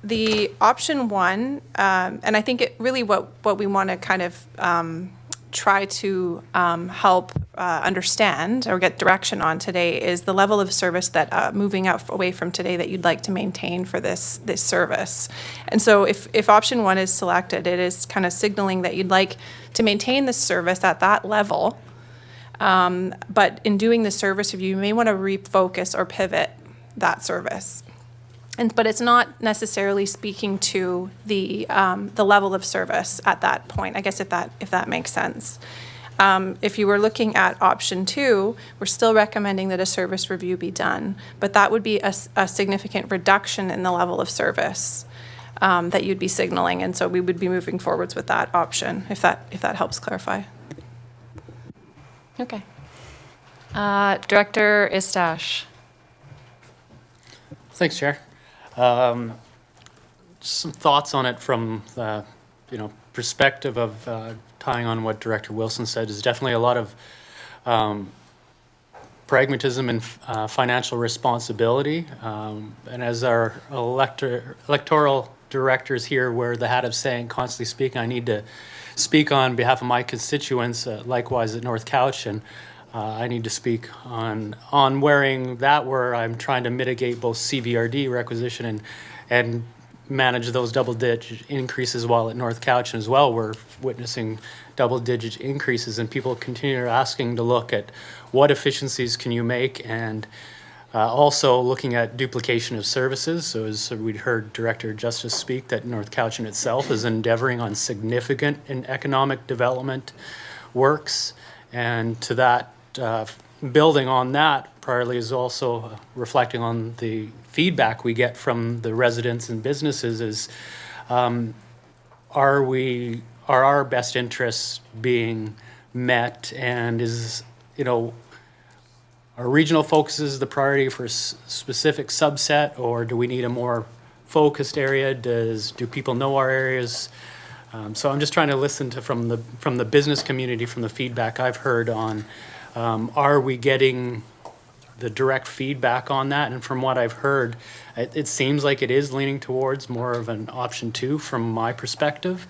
S12: the option 1, and I think it really what we want to kind of try to help understand or get direction on today is the level of service that moving away from today that you'd like to maintain for this service. And so if option 1 is selected, it is kind of signaling that you'd like to maintain the service at that level. But in doing the service review, you may want to refocus or pivot that service. But it's not necessarily speaking to the level of service at that point, I guess if that makes sense. If you were looking at option 2, we're still recommending that a service review be done, but that would be a significant reduction in the level of service that you'd be signaling, and so we would be moving forwards with that option, if that helps clarify.
S1: Okay. Director Istash.
S13: Thanks, Chair. Some thoughts on it from the perspective of tying on what Director Wilson said. Is definitely a lot of pragmatism and financial responsibility. And as our electoral directors here wear the hat of saying, constantly speaking, I need to speak on behalf of my constituents, likewise at North Couch, and I need to speak on wearing that, where I'm trying to mitigate both CVRD requisition and manage those double-digit increases, while at North Couch as well we're witnessing double-digit increases, and people continue asking to look at what efficiencies can you make, and also looking at duplication of services. So as we'd heard Director Justice speak, that North Couch in itself is endeavoring on significant and economic development works, and to that, building on that, Priorly is also reflecting on the feedback we get from the residents and businesses is, are our best interests being met, and is, are regional focuses the priority for a specific subset, or do we need a more focused area? Do people know our areas? So I'm just trying to listen to from the business community, from the feedback I've heard on, are we getting the direct feedback on that? And from what I've heard, it seems like it is leaning towards more of an option 2 from my perspective.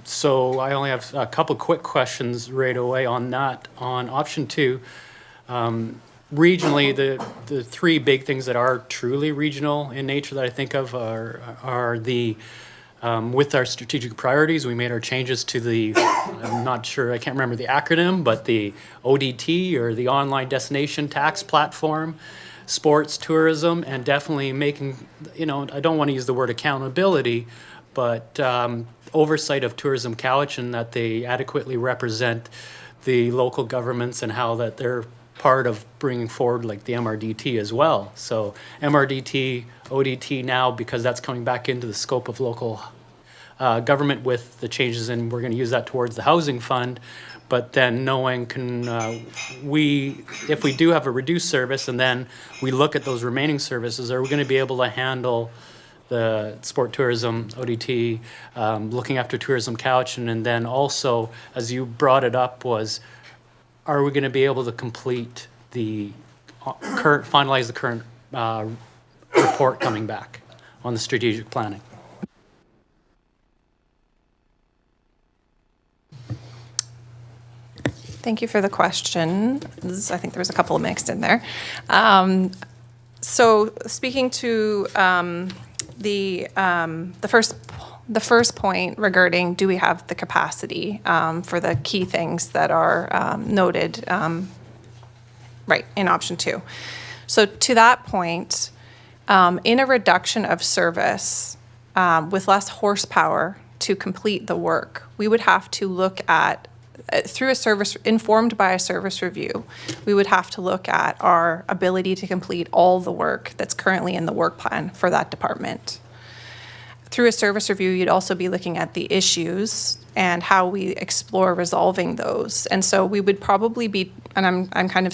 S13: So I only have a couple quick questions right away on that. On option 2, regionally, the 3 big things that are truly regional in nature that I think of are the with our strategic priorities, we made our changes to the, I'm not sure, I can't remember the acronym, but the ODT, or the Online Destination Tax Platform, sports, tourism, and definitely making, I don't want to use the word accountability, but oversight of Tourism Cowichan, that they adequately represent the local governments and how that they're part of bringing forward like the MRDT as well. So MRDT, ODT now, because that's coming back into the scope of local government with the changes, and we're going to use that towards the housing fund. But then knowing if we do have a reduced service and then we look at those remaining services, are we going to be able to handle the sport tourism, ODT, looking after Tourism Cowichan, and then also, as you brought it up, was, are we going to be able to complete finalize the current report coming back on the strategic planning?
S12: Thank you for the question. I think there was a couple mixed in there. So speaking to the first point regarding, do we have the capacity for the key things that are noted right in option 2. So to that point, in a reduction of service with less horsepower to complete the work, we would have to look at, through a service, informed by a service review, we would have to look at our ability to complete all the work that's currently in the work plan for that department. Through a service review, you'd also be looking at the issues and how we explore resolving those. And so we would probably be, and I'm kind of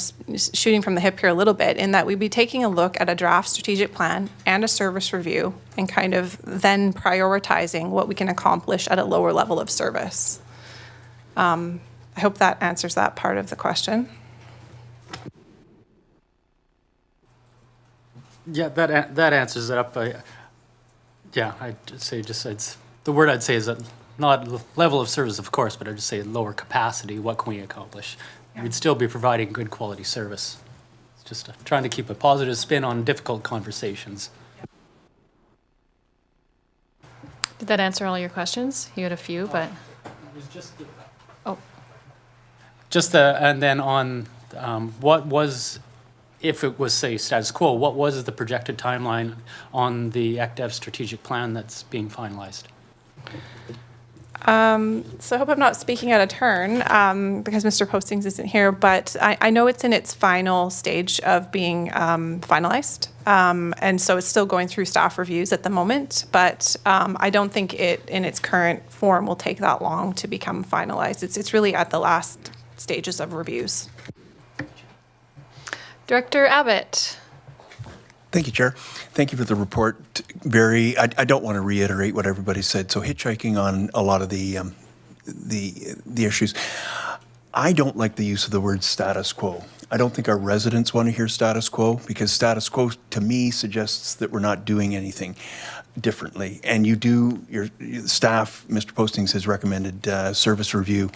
S12: shooting from the hip here a little bit, in that we'd be taking a look at a draft strategic plan and a service review, and kind of then prioritizing what we can accomplish at a lower level of service. I hope that answers that part of the question.
S13: Yeah, that answers it up. I'd say the word I'd say is that not level of service, of course, but I'd just say lower capacity. What can we accomplish? Yeah. We'd still be providing good quality service. It's just trying to keep a positive spin on difficult conversations.
S1: Did that answer all your questions? You had a few, but.
S13: It was just.
S10: And then on what was, if it was, say, status quo, what was the projected timeline on the ECDEV strategic plan that's being finalized?
S12: So I hope I'm not speaking out of turn because Mr. Postings isn't here, but I know it's in its final stage of being finalized. And so it's still going through staff reviews at the moment, but I don't think it in its current form will take that long to become finalized. It's really at the last stages of reviews.
S1: Director Abbott.
S16: Thank you, Chair. Thank you for the report. I don't want to reiterate what everybody said. So hitchhiking on a lot of the issues. I don't like the use of the word status quo. I don't think our residents want to hear status quo because status quo to me suggests that we're not doing anything differently. And your staff, Mr. Postings has recommended service review.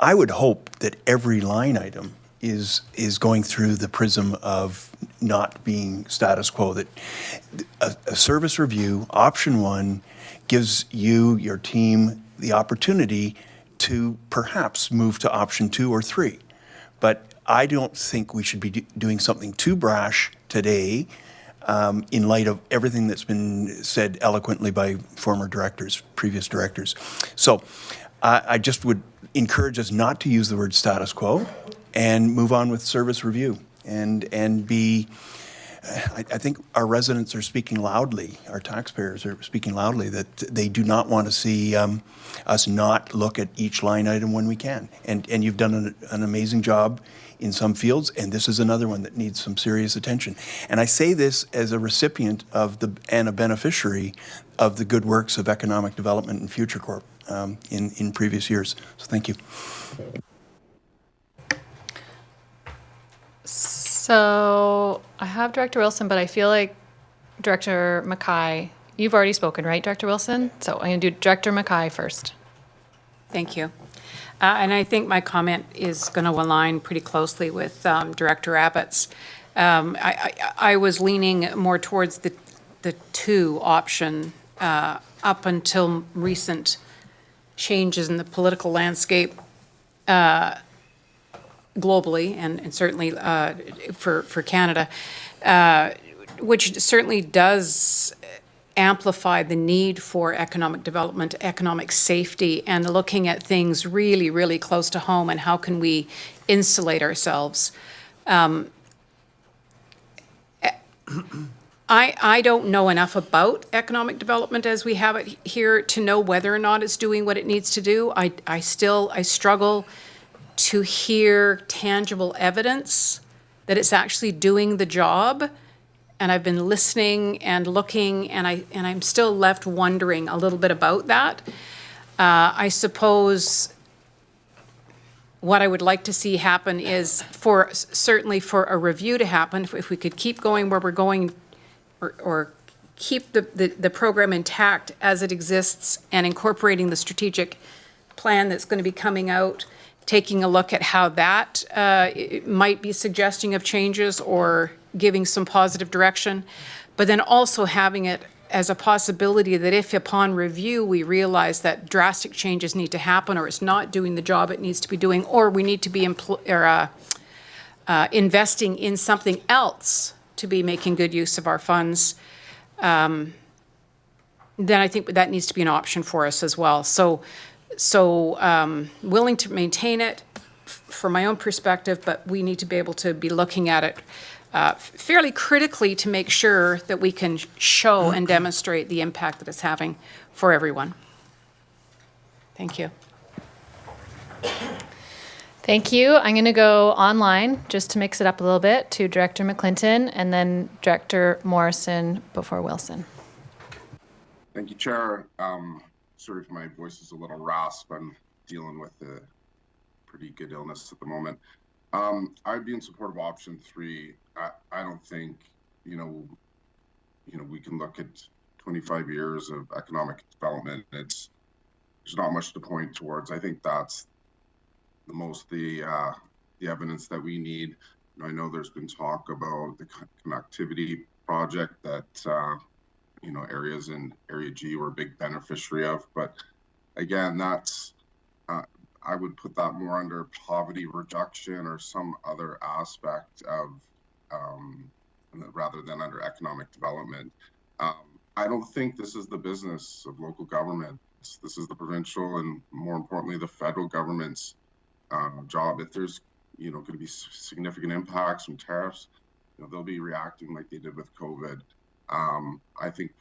S16: I would hope that every line item is going through the prism of not being status quo, that a service review, option one, gives you, your team, the opportunity to perhaps move to option 2 or 3. But I don't think we should be doing something too brash today in light of everything that's been said eloquently by former directors, previous directors. So I just would encourage us not to use the word status quo and move on with service review and be, I think our residents are speaking loudly, our taxpayers are speaking loudly that they do not want to see us not look at each line item when we can. And you've done an amazing job in some fields, and this is another one that needs some serious attention. And I say this as a recipient of and a beneficiary of the good works of Economic Development and Future Corp in previous years. So thank you.
S1: So I have Director Wilson, but I feel like Director Mackay, you've already spoken, right, Director Wilson? So I'm going to do Director Mackay first.
S17: Thank you. And I think my comment is going to align pretty closely with Director Abbott's. I was leaning more towards the 2 option up until recent changes in the political landscape globally and certainly for Canada, which certainly does amplify the need for economic development, economic safety, and looking at things really, really close to home and how can we insulate ourselves. I don't know enough about economic development as we have it here to know whether or not it's doing what it needs to do. I struggle to hear tangible evidence that it's actually doing the job. And I've been listening and looking, and I'm still left wondering a little bit about that. I suppose what I would like to see happen is certainly for a review to happen, if we could keep going where we're going, or keep the program intact as it exists and incorporating the strategic plan that's going to be coming out, taking a look at how that might be suggesting of changes or giving some positive direction, but then also having it as a possibility that if upon review we realize that drastic changes need to happen or it's not doing the job it needs to be doing, or we need to be investing in something else to be making good use of our funds, then I think that needs to be an option for us as well. So willing to maintain it from my own perspective, but we need to be able to be looking at it fairly critically to make sure that we can show and demonstrate the impact that it's having for everyone. Thank you.
S1: Thank you. I'm going to go online just to mix it up a little bit to Director McClinton and then Director Morrison before Wilson.
S18: Thank you, Chair. Sorry if my voice is a little rasp. I'm dealing with a pretty good illness at the moment. I'd be in support of option 3. I don't think, we can look at 25 years of economic development. There's not much to point towards. I think that's the evidence that we need. I know there's been talk about the connectivity project that, areas in Area G were a big beneficiary of. But again, that's, I would put that more under poverty reduction or some other aspect of, rather than under economic development. I don't think this is the business of local government This is the provincial and, more importantly, the federal government's job. If there's, going to be significant impacts from tariffs, they'll be reacting like they did with COVID. I think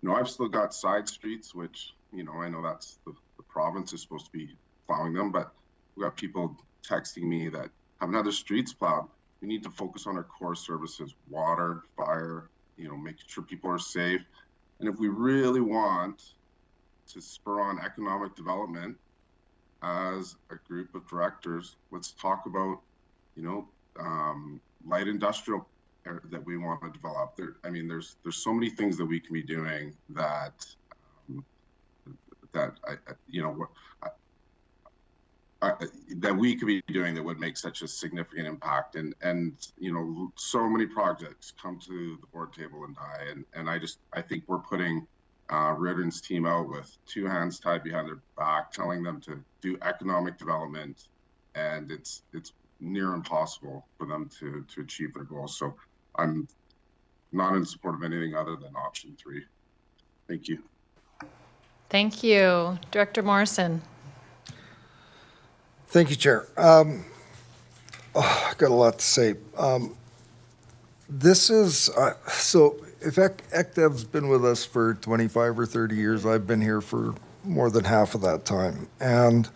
S18: I've still got side streets, which, I know that's the province is supposed to be plowing them, but we got people texting me that haven't had their streets plowed. We need to focus on our core services, water, fire, making sure people are safe. And if we really want to spur on economic development as a group of directors, let's talk about, light industrial that we want to develop. There's so many things that we can be doing that that we could be doing that would make such a significant impact. And so many projects come to the board table and die. And I think we're putting Riordan's team out with two hands tied behind their back, telling them to do economic development, and it's near impossible for them to achieve their goals. So I'm not in support of anything other than option 3. Thank you.
S1: Thank you. Director Morrison.
S7: Thank you, Chair. I've got a lot to say. This is, so if ECDEV's been with us for 25 or 30 years, I've been here for more than half of that time. And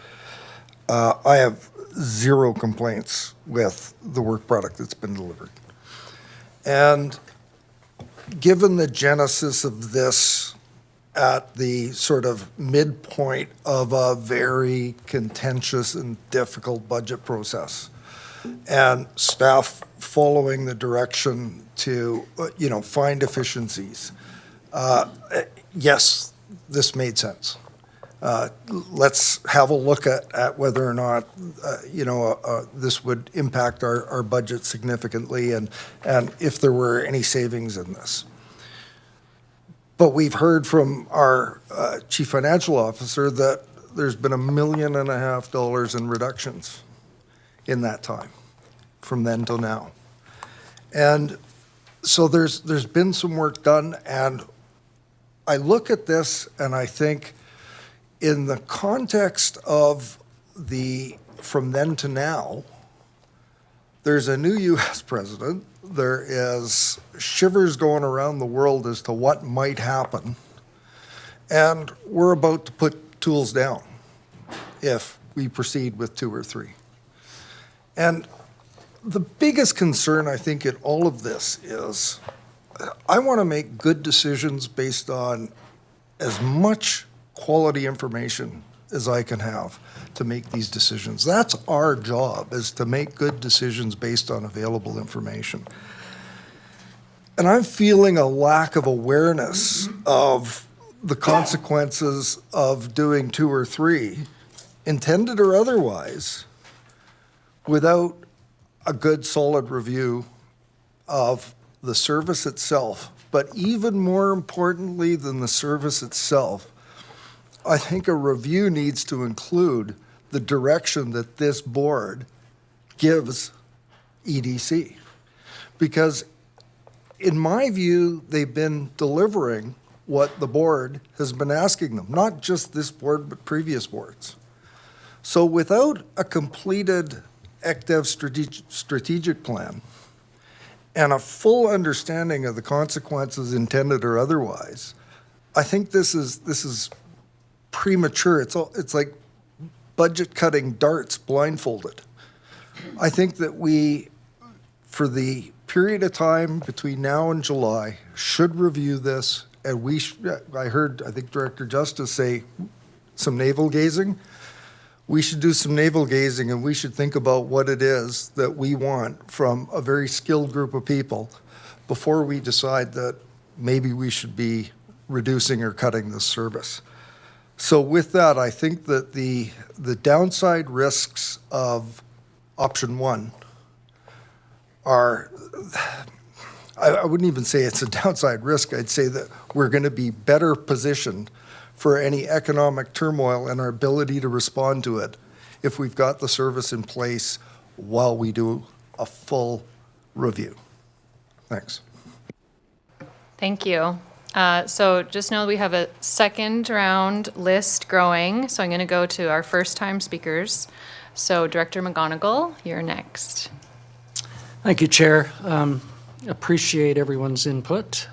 S7: I have zero complaints with the work product that's been delivered. And given the genesis of this at the sort of midpoint of a very contentious and difficult budget process, and staff following the direction to, find efficiencies, yes, this made sense. Let's have a look at whether or not, this would impact our budget significantly, and if there were any savings in this. But we've heard from our chief financial officer that there's been $1.5 million in reductions in that time, from then till now. And so there's been some work done, and I look at this and I think, in the context of the from then to now, there's a new U.S. president. There is shivers going around the world as to what might happen. And we're about to put tools down if we proceed with 2 or 3. And the biggest concern, I think, in all of this is I want to make good decisions based on as much quality information as I can have to make these decisions. That's our job, is to make good decisions based on available information. And I'm feeling a lack of awareness of the consequences of doing 2 or 3, intended or otherwise, without a good solid review of the service itself. But even more importantly than the service itself, I think a review needs to include the direction that this board gives EDC. Because in my view, they've been delivering what the board has been asking them, not just this board, but previous boards. So without a completed ECDEV strategic plan and a full understanding of the consequences, intended or otherwise, I think this is premature. It's like budget cutting darts blindfolded. I think that we, for the period of time between now and July, should review this, and I heard, I think, Director Justice say some navel gazing. We should do some navel gazing, and we should think about what it is that we want from a very skilled group of people before we decide that maybe we should be reducing or cutting this service. So with that, I think that the downside risks of option 1 are, I wouldn't even say it's a downside risk. I'd say that we're going to be better positioned for any economic turmoil and our ability to respond to it if we've got the service in place while we do a full review. Thanks.
S1: Thank you. So just know we have a second round list growing. So I'm going to go to our first time speakers. So Director McGonigal, you're next.
S19: Thank you, Chair. Appreciate everyone's input.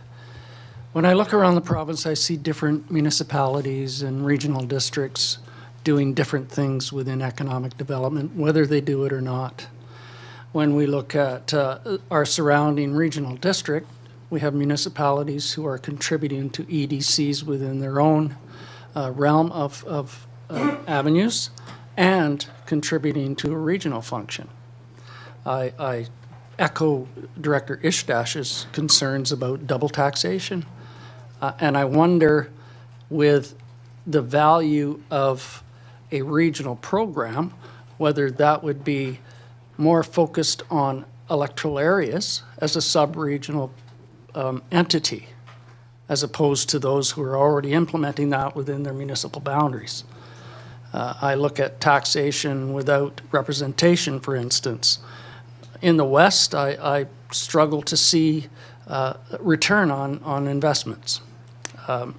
S19: When I look around the province, I see different municipalities and regional districts doing different things within economic development, whether they do it or not. When we look at our surrounding regional district, we have municipalities who are contributing to EDCs within their own realm of avenues and contributing to a regional function. I echo Director Ishdash's concerns about double taxation. And I wonder, with the value of a regional program, whether that would be more focused on electoral areas as a sub-regional entity, as opposed to those who are already implementing that within their municipal boundaries. I look at taxation without representation, for instance. In the West, I struggle to see return on investments.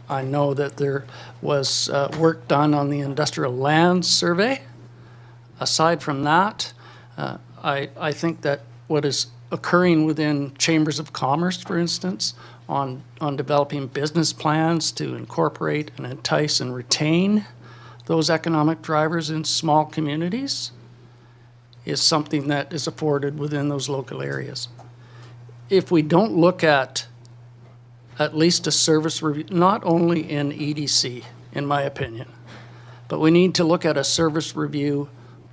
S19: I know that there was work done on the industrial land survey. Aside from that, I think that what is occurring within chambers of commerce, for instance, on developing business plans to incorporate and entice and retain those economic drivers in small communities, is something that is afforded within those local areas. If we don't look at least a service review, not only in EDC, in my opinion, but we need to look at a service review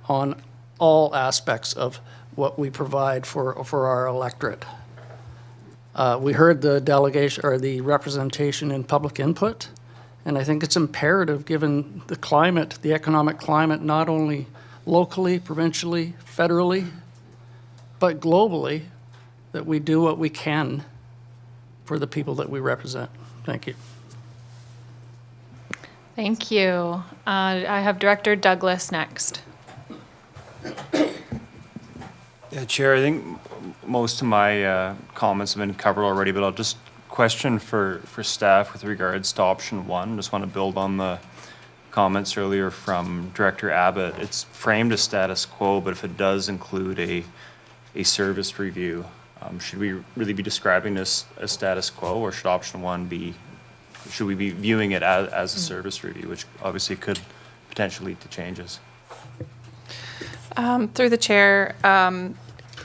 S19: on all aspects of what we provide for our electorate. We heard the delegation or the representation in public input, and I think it's imperative, given the climate, the economic climate, not only locally, provincially, federally, but globally, that we do what we can for the people that we represent. Thank you.
S1: Thank you. I have Director Douglas next.
S8: Yeah, Chair, I think most of my comments have been covered already, but I'll just question for staff with regards to option one. Just want to build on the comments earlier from Director Abbott. It's framed as status quo, but if it does include a service review, should we really be describing this as status quo, or should option one be, should we be viewing it as a service review, which obviously could potentially lead to changes?
S12: Through the chair,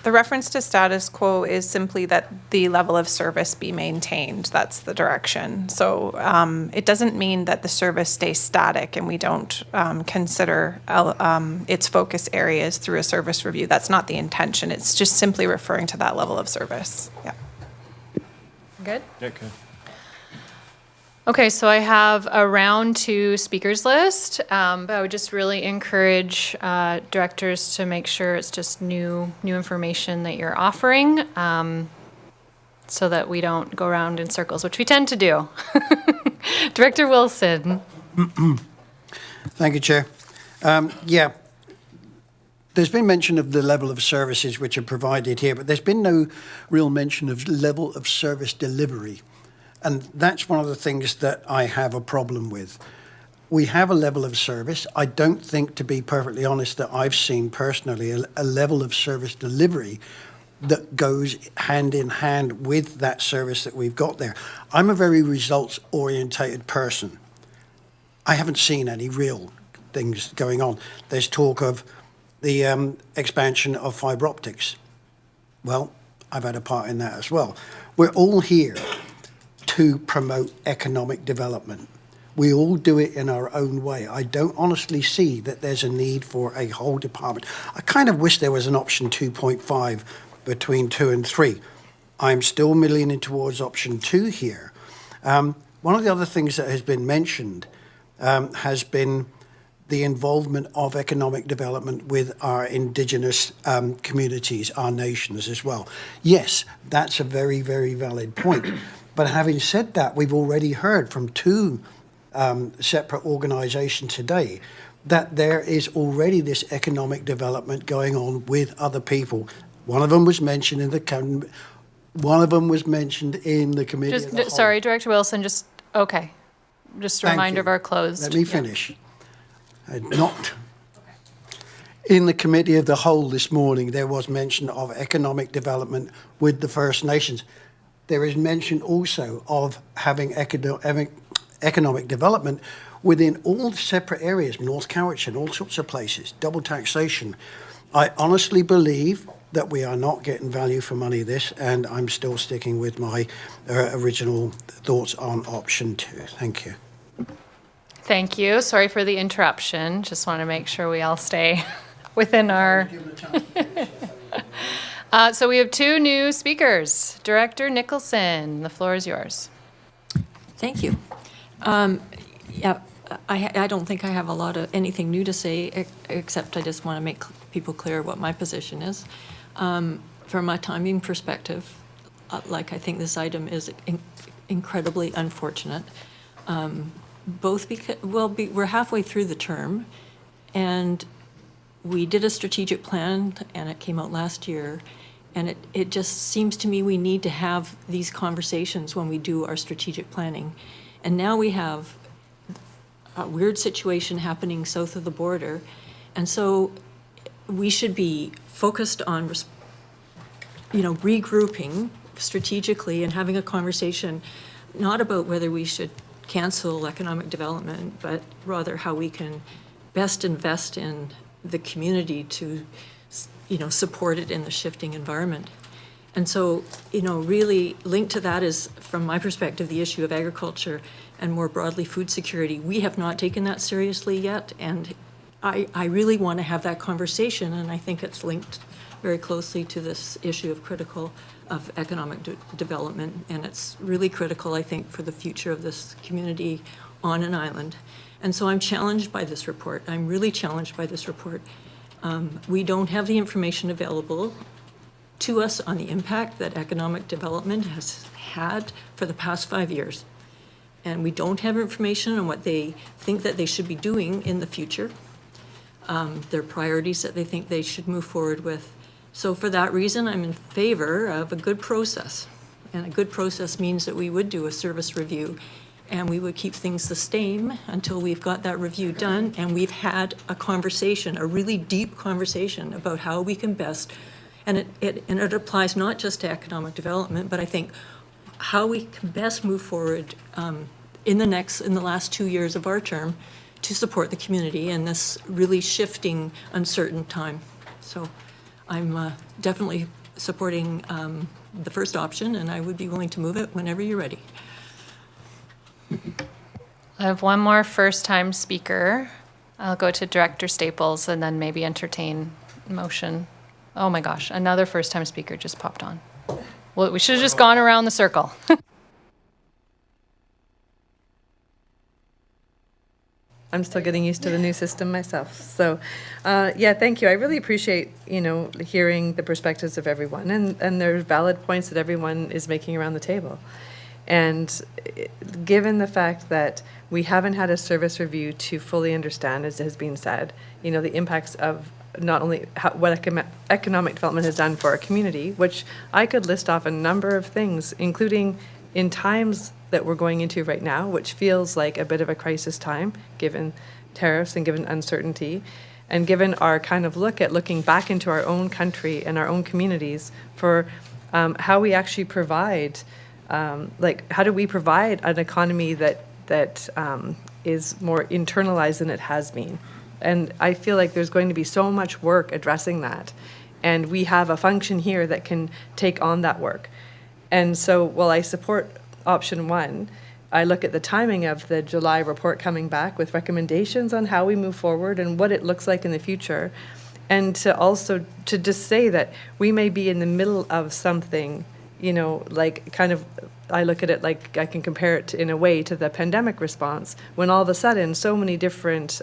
S12: the reference to status quo is simply that the level of service be maintained. That's the direction. So it doesn't mean that the service stays static and we don't consider its focus areas through a service review. That's not the intention. It's just simply referring to that level of service. Yeah.
S1: Good?
S8: Okay.
S1: Okay, so I have a round two speakers list, but I would just really encourage directors to make sure it's just new information that you're offering, so that we don't go around in circles, which we tend to do. Director Wilson.
S11: Thank you, Chair. Yeah, there's been mention of the level of services which are provided here, but there's been no real mention of level of service delivery. And that's one of the things that I have a problem with. We have a level of service. I don't think, to be perfectly honest, that I've seen personally a level of service delivery that goes hand in hand with that service that we've got there. I'm a very results-orientated person. I haven't seen any real things going on. There's talk of the expansion of fibre optics. Well, I've had a part in that as well. We're all here to promote economic development. We all do it in our own way. I don't honestly see that there's a need for a whole department. I kind of wish there was an option 2.5 between 2 and 3. I'm still leaning towards option 2 here. One of the other things that has been mentioned has been the involvement of economic development with our Indigenous communities, our nations as well. Yes, that's a very, very valid point. But having said that, we've already heard from 2 separate organisations today that there is already this economic development going on with other people. One of them was mentioned in the One of them was mentioned in the committee of the whole.
S1: Sorry, Director Wilson, okay. Just a
S11: Thank
S1: reminder
S11: you.
S1: of our closed.
S11: Let me finish. Not. In the committee of the whole this morning, there was mention of economic development with the First Nations. There is mention also of having economic development within all separate areas, North Cowichan, all sorts of places, double taxation. I honestly believe that we are not getting value for money this, and I'm still sticking with my original thoughts on option 2. Thank you.
S1: Thank you. Sorry for the interruption. Just want to make sure we all stay within our... So we have 2 new speakers. Director Nicholson, the floor is yours.
S20: Thank you. Yeah, I don't think I have a lot of anything new to say, except I just want to make people clear what my position is. From a timing perspective, I think this item is incredibly unfortunate. Both because, we're halfway through the term, and we did a strategic plan, and it came out last year, and it just seems to me we need to have these conversations when we do our strategic planning. And now we have a weird situation happening south of the border, and so we should be focused on, regrouping strategically and having a conversation, not about whether we should cancel economic development, but rather how we can best invest in the community to, support it in the shifting environment. And so, really linked to that is, from my perspective, the issue of agriculture and more broadly food security. We have not taken that seriously yet, and I really want to have that conversation, and I think it's linked very closely to this issue of economic development, and it's really critical, I think, for the future of this community on an island. And so I'm challenged by this report. I'm really challenged by this report. We don't have the information available to us on the impact that economic development has had for the past 5 years. And we don't have information on what they think that they should be doing in the future, their priorities that they think they should move forward with. So for that reason, I'm in favor of a good process. And a good process means that we would do a service review, and we would keep things the same until we've got that review done and we've had a conversation, a really deep conversation about how we can best, and it applies not just to economic development, but I think how we can best move forward in the last 2 years of our term to support the community in this really shifting, uncertain time. So I'm definitely supporting the first option, and I would be willing to move it whenever you're ready.
S1: I have one more first-time speaker. I'll go to Director Staples and then maybe entertain motion. Oh my gosh, another first-time speaker just popped on. Well, we should have just gone around the circle.
S21: I'm still getting used to the new system myself. So, thank you. I really appreciate, hearing the perspectives of everyone, and there's valid points that everyone is making around the table. And given the fact that we haven't had a service review to fully understand, as has been said, the impacts of not only what economic development has done for our community, which I could list off a number of things, including in times that we're going into right now, which feels like a bit of a crisis time, given tariffs and given uncertainty, and given our kind of looking back into our own country and our own communities for how we actually provide, how do we provide an economy that is more internalized than it has been? And I feel like there's going to be so much work addressing that. And we have a function here that can take on that work. And so while I support option 1, I look at the timing of the July report coming back with recommendations on how we move forward and what it looks like in the future. And to just say that we may be in the middle of something, I look at it like I can compare it in a way to the pandemic response, when all of a sudden so many different,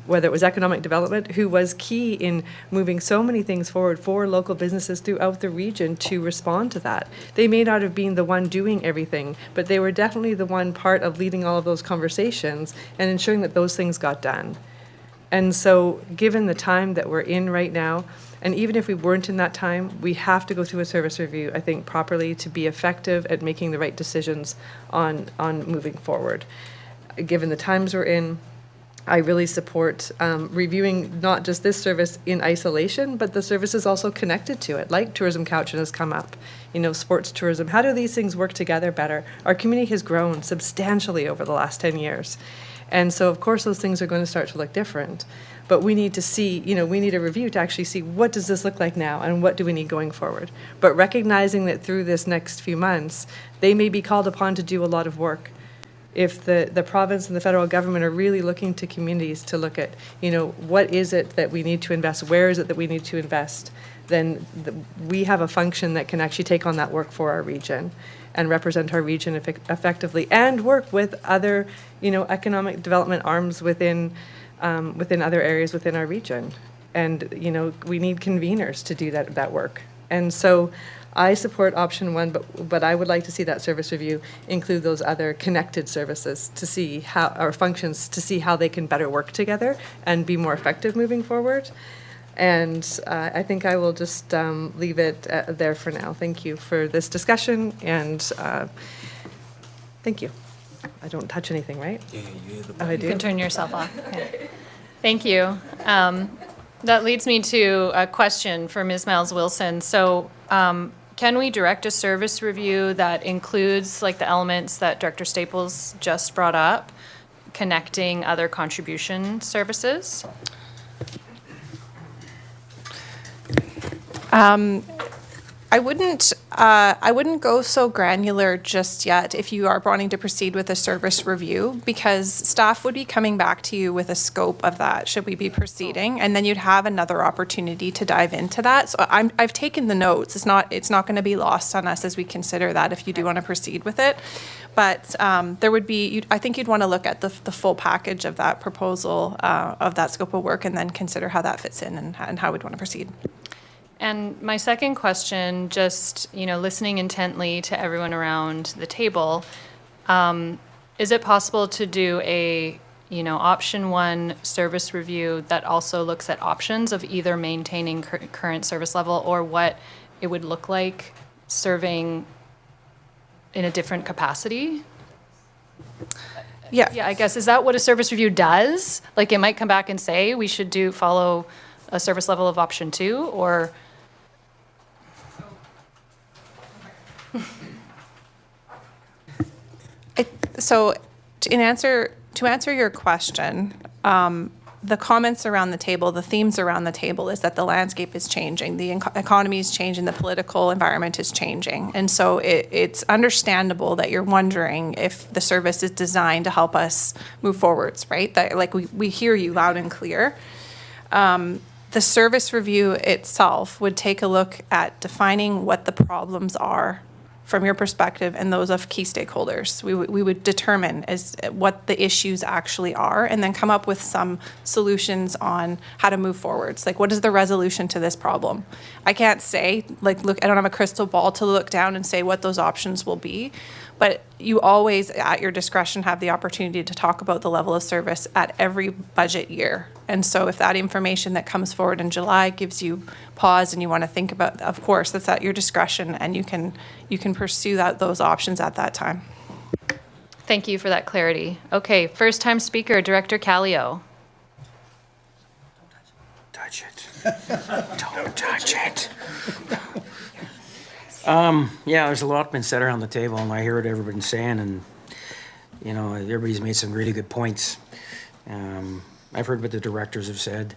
S21: whether it was economic development, who was key in moving so many things forward for local businesses throughout the region to respond to that. They may not have been the one doing everything, but they were definitely the one part of leading all of those conversations and ensuring that those things got done. And so given the time that we're in right now, And even if we weren't in that time, we have to go through a service review, I think, properly to be effective at making the right decisions on moving forward. Given the times we're in, I really support reviewing not just this service in isolation, but the services also connected to it, like Tourism Couch has come up, sports tourism. How do these things work together better? Our community has grown substantially over the last 10 years. And so, of course, those things are going to start to look different. But we need to see, we need a review to actually see what does this look like now and what do we need going forward. But recognizing that through this next few months, they may be called upon to do a lot of work. If the province and the federal government are really looking to communities to look at, what is it that we need to invest, where is it that we need to invest, then we have a function that can actually take on that work for our region and represent our region effectively and work with other, economic development arms within other areas within our region. And, we need conveners to do that work. And so I support option one, but I would like to see that service review include those other connected services to see how, or functions, to see how they can better work together and be more effective moving forward. And I think I will just leave it there for now. Thank you for this discussion, and thank you. I don't touch anything, right? Oh, I do?
S1: You can turn yourself off. Yeah. Thank you. That leads me to a question for Ms. Miles Wilson. So can we direct a service review that includes like the elements that Director Staples just brought up, connecting other contribution services?
S12: I wouldn't go so granular just yet if you are wanting to proceed with a service review, because staff would be coming back to you with a scope of that should we be proceeding, and then you'd have another opportunity to dive into that. So I've taken the notes. It's not going to be lost on us as we consider that if you do want to proceed with it. But there would be, I think you'd want to look at the full package of that proposal, of that scope of work, and then consider how that fits in and how we'd want to proceed.
S1: And my second question, just, listening intently to everyone around the table, is it possible to do a, option one service review that also looks at options of either maintaining current service level or what it would look like serving in a different capacity?
S12: Yeah.
S1: Yeah, I guess, is that what a service review does? Like, it might come back and say we should follow a service level of option two, or...
S12: So to answer your question, the comments around the table, the themes around the table is that the landscape is changing, the economy is changing, the political environment is changing. And so it's understandable that you're wondering if the service is designed to help us move forwards, right? That, like, we hear you loud and clear. The service review itself would take a look at defining what the problems are from your perspective and those of key stakeholders. We would determine what the issues actually are and then come up with some solutions on how to move forwards. Like, what is the resolution to this problem? I can't say, I don't have a crystal ball to look down and say what those options will be, but you always, at your discretion, have the opportunity to talk about the level of service at every budget year. And so if that information that comes forward in July gives you pause and you want to think about, of course, that's at your discretion, and you can pursue those options at that time.
S1: Thank you for that clarity. Okay, first time speaker, Director Callio.
S5: Touch it. Don't touch it. Yeah, there's a lot been said around the table, and I hear what everybody's saying, and, everybody's made some really good points. I've heard what the directors have said.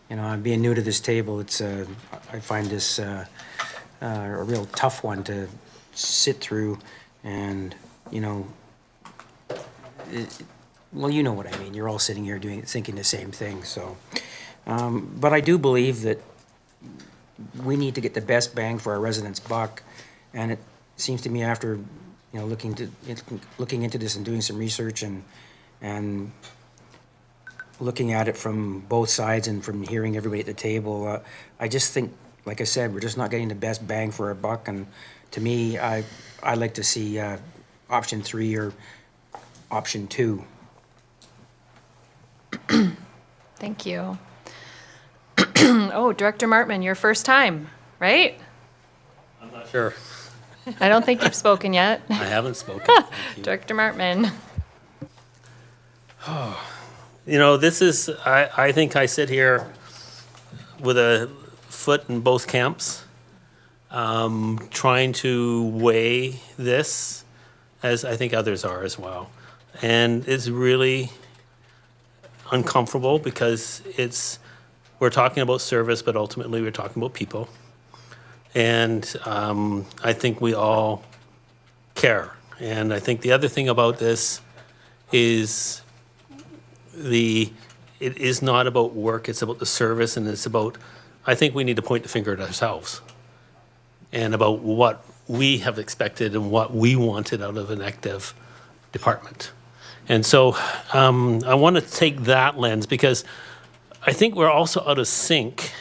S5: Being new to this table, I find this a real tough one to sit through, and, well, you know what I mean. You're all sitting here thinking the same thing, so. But I do believe that we need to get the best bang for our residents' buck, and it seems to me after, looking into this and doing some research and looking at it from both sides and from hearing everybody at the table, I just think, like I said, we're just not getting the best bang for our buck. And to me, I like to see option 3 or option 2.
S1: Thank you. Oh, Director Martman, your first time, right?
S10: I'm not sure.
S1: I don't think you've spoken yet.
S10: I haven't spoken. Thank you.
S1: Director Martman.
S10: You know, this is, I think I sit here with a foot in both camps, trying to weigh this, as I think others are as well. And it's really uncomfortable because we're talking about service, but ultimately we're talking about people. And I think we all care. And I think the other thing about this is it is not about work, it's about the service, and it's about, I think we need to point the finger at ourselves and about what we have expected and what we wanted out of an active department. And so I want to take that lens because I think we're also out of sync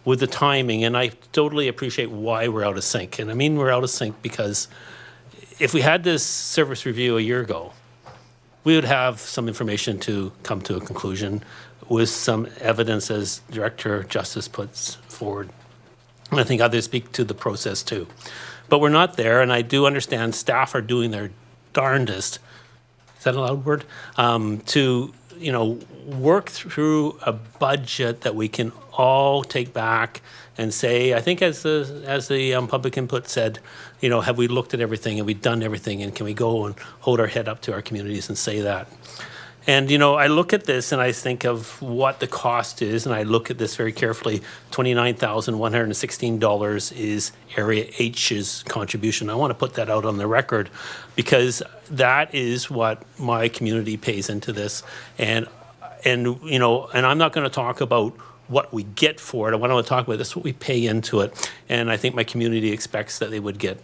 S10: with the timing, and I totally appreciate why we're out of sync. And I mean we're out of sync because if we had this service review a year ago, we would have some information to come to a conclusion with some evidence as Director Justice puts forward. And I think others speak to the process too. But we're not there, and I do understand staff are doing their darndest, is that a loud word? To, you know, work through a budget that we can all take back and say, I think as the public input said, you know, have we looked at everything? Have we done everything? And can we go and hold our head up to our communities and say that? And, you know, I look at this and I think of what the cost is, and I look at this very carefully. $29,116 is Area H's contribution. I want to put that out on the record because that is what my community pays into this. And you know, and I'm not going to talk about what we get for it. I want to talk about this, what we pay into it. And I think my community expects that they would get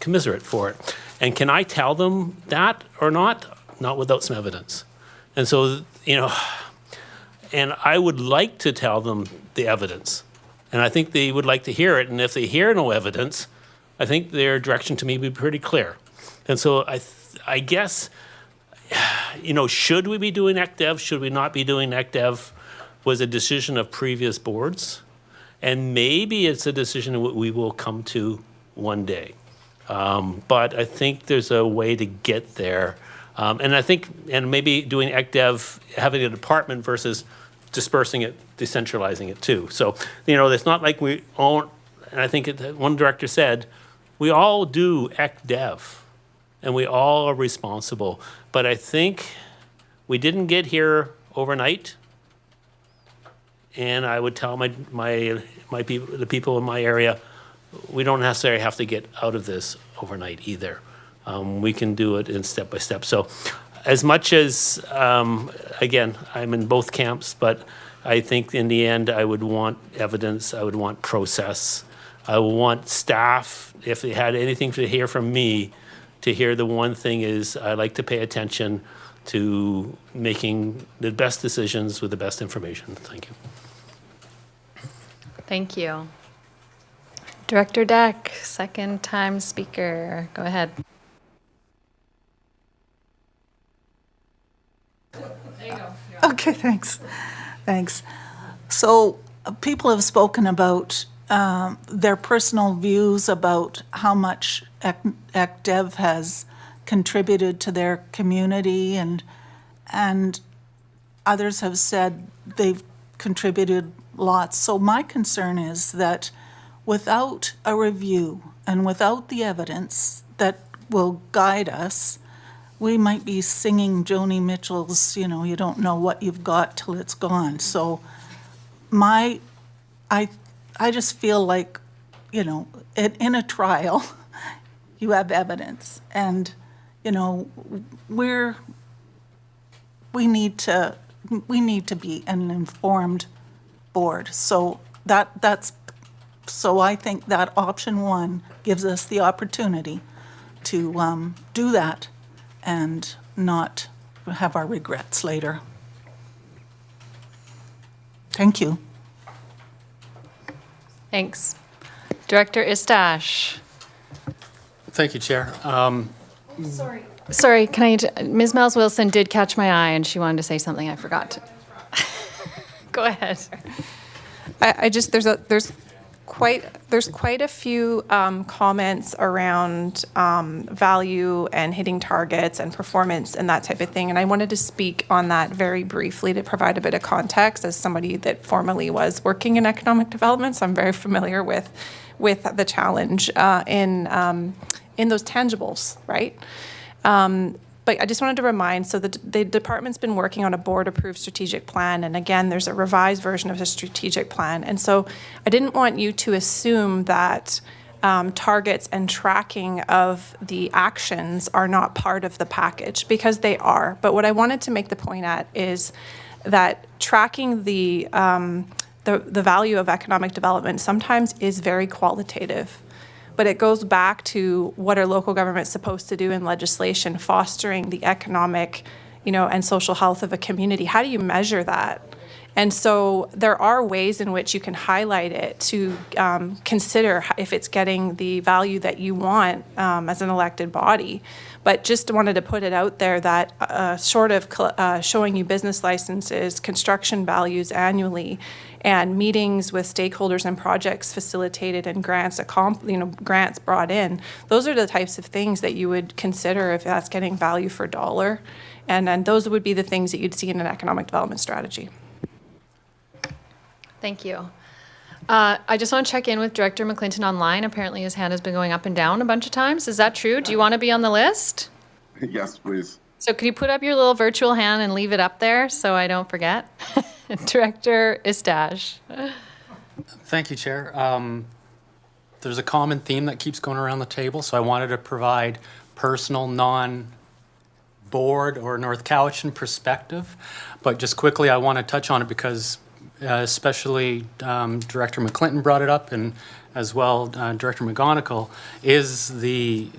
S10: commiserate for it. And can I tell them that or not? Not without some evidence. And so, you know, and I would like to tell them the evidence. And I think they would like to hear it. And if they hear no evidence, I think their direction to me would be pretty clear. And so I guess, you know, should we be doing ECDEV? Should we not be doing ECDEV? Was a decision of previous boards. And maybe it's a decision we will come to one day. But I think there's a way to get there. And I think, and maybe doing ECDEV, having a department versus dispersing it, decentralizing it too. So, you know, it's not like we all, and I think one director said, we all do ECDEV and we all are responsible. But I think we didn't get here overnight. And I would tell my people, the people in my area, we don't necessarily have to get out of this overnight either. We can do it in step by step. So as much as, again, I'm in both camps, but I think in the end, I would want evidence, I would want process. I would want staff, if they had anything to hear from me, to hear the one thing is I like to pay attention to making the best decisions with the best information. Thank you.
S1: Thank you. Director Deck, second time speaker. Go ahead.
S14: Okay, thanks. Thanks. So people have spoken about their personal views about how much ECDEV has contributed to their community, and others have said they've contributed lots. So my concern is that without a review and without the evidence that will guide us, we might be singing Joni Mitchell's, you know, you don't know what you've got till it's gone. So I just feel like, you know, in a trial, you have evidence, and, you know, we need to be an informed board. So so I think that option one gives us the opportunity to do that and not have our regrets later. Thank you.
S1: Thanks. Director Istash.
S13: Thank you, Chair.
S1: Sorry, Ms. Miles Wilson did catch my eye and she wanted to say something I forgot. Go ahead.
S12: I just, there's quite a few comments around value and hitting targets and performance and that type of thing. And I wanted to speak on that very briefly to provide a bit of context as somebody that formerly was working in economic development. So I'm very familiar with the challenge in those tangibles, right? But I just wanted to remind, so the department's been working on a board-approved strategic plan, and again, there's a revised version of the strategic plan. And so I didn't want you to assume that targets and tracking of the actions are not part of the package, because they are. But what I wanted to make the point at is that tracking the value of economic development sometimes is very qualitative. But it goes back to what are local governments supposed to do in legislation, fostering the economic, and social health of a community. How do you measure that? And so there are ways in which you can highlight it to consider if it's getting the value that you want as an elected body. But just wanted to put it out there that short of showing you business licenses, construction values annually, and meetings with stakeholders and projects facilitated and grants brought in, those are the types of things that you would consider if that's getting value for dollar. And then those would be the things that you'd see in an economic development strategy.
S1: Thank you. I just want to check in with Director McClinton online. Apparently his hand has been going up and down a bunch of times. Is that true? Do you want to be on the list?
S18: Yes, please.
S1: So could you put up your little virtual hand and leave it up there so I don't forget? Director Eustache.
S13: Thank you, Chair. There's a common theme that keeps going around the table, so I wanted to provide personal, non-board or North Cowichan perspective. But just quickly, I want to touch on it because especially Director McClinton brought it up, and as well Director McGonigal, is the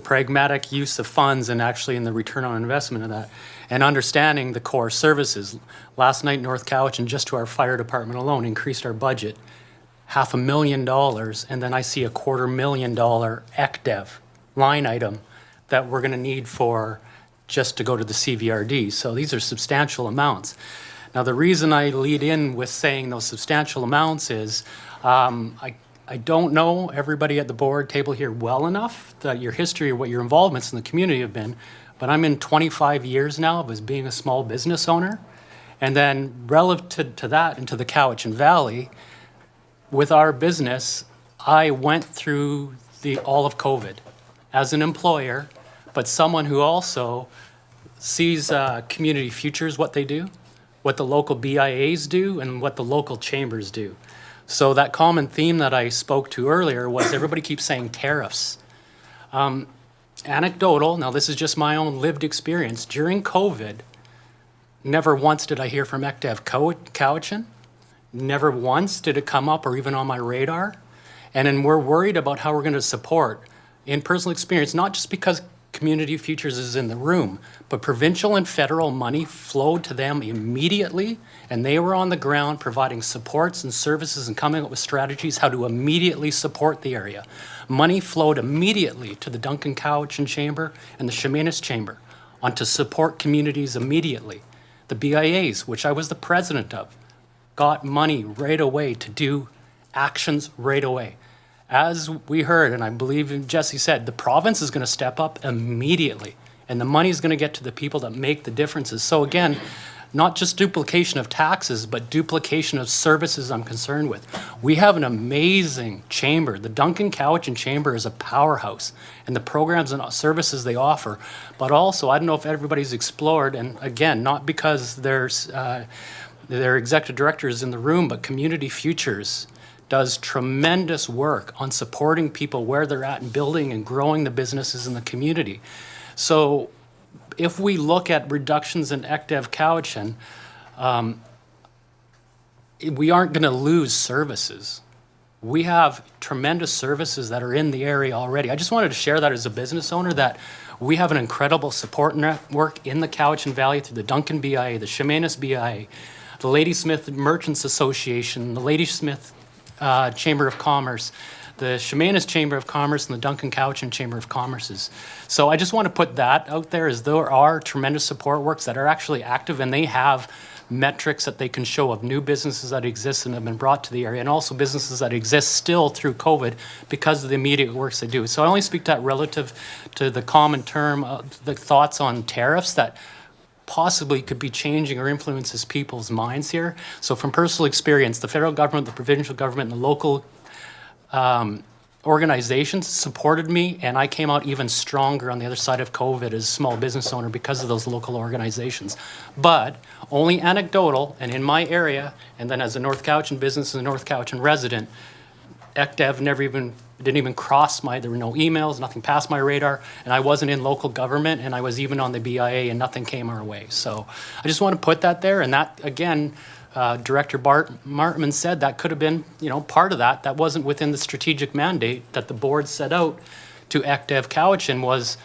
S13: pragmatic use of funds and actually in the return on investment of that, and understanding the core services. Last night, North Cowichan, just to our fire department alone, increased our budget $500,000, and then I see a $250,000 ECDEV line item that we're going to need for just to go to the CVRD. So these are substantial amounts. Now, the reason I lead in with saying those substantial amounts is I don't know everybody at the board table here well enough, that your history or what your involvements in the community have been, but I'm in 25 years now of as being a small business owner. And then relative to that and to the Cowichan Valley, with our business, I went through all of COVID as an employer, but someone who also sees Community Futures, what they do, what the local BIAs do, and what the local chambers do. So that common theme that I spoke to earlier was everybody keeps saying tariffs. Anecdotal, now this is just my own lived experience. During COVID, never once did I hear from ECDEV Cowichan. Never once did it come up or even on my radar. And then we're worried about how we're going to support, in personal experience, not just because Community Futures is in the room, but provincial and federal money flowed to them immediately, and they were on the ground providing supports and services and coming up with strategies how to immediately support the area. Money flowed immediately to the Duncan Cowichan Chamber and the Chemainus Chamber on to support communities immediately. The BIAs, which I was the president of, got money right away to do actions right away. As we heard, and I believe Jesse said, the province is going to step up immediately, and the money is going to get to the people that make the differences. So again, not just duplication of taxes, but duplication of services I'm concerned with. We have an amazing chamber. The Duncan Cowichan Chamber is a powerhouse, and the programs and services they offer. But also, I don't know if everybody's explored, and again, not because there's their executive directors in the room, but Community Futures does tremendous work on supporting people where they're at and building and growing the businesses in the community. So if we look at reductions in ECDEV Cowichan, we aren't going to lose services. We have tremendous services that are in the area already. I just wanted to share that as a business owner, that we have an incredible support network in the Cowichan Valley through the Duncan BIA, the Chemainus BIA, the Ladysmith Merchants Association, the Ladysmith Chamber of Commerce, the Chemainus Chamber of Commerce, and the Duncan Cowichan Chamber of Commerces. So I just want to put that out there, as there are tremendous support works that are actually active, and they have metrics that they can show of new businesses that exist and have been brought to the area, and also businesses that exist still through COVID because of the immediate works they do. So I only speak to that relative to the common term, the thoughts on tariffs that possibly could be changing or influences people's minds here. So from personal experience, the federal government, the provincial government, and the local organizations supported me, and I came out even stronger on the other side of COVID as a small business owner because of those local organizations. But only anecdotal, and in my area, and then as a North Cowichan business and a North Cowichan resident, ECDEV didn't even cross there were no emails, nothing passed my radar, and I wasn't in local government, and I was even on the BIA, and nothing came our way. So I just want to put that there, and that, again, Director Martman said that could have been, part of that. That wasn't within the strategic mandate that the board set out to ECDEV Cowichan was,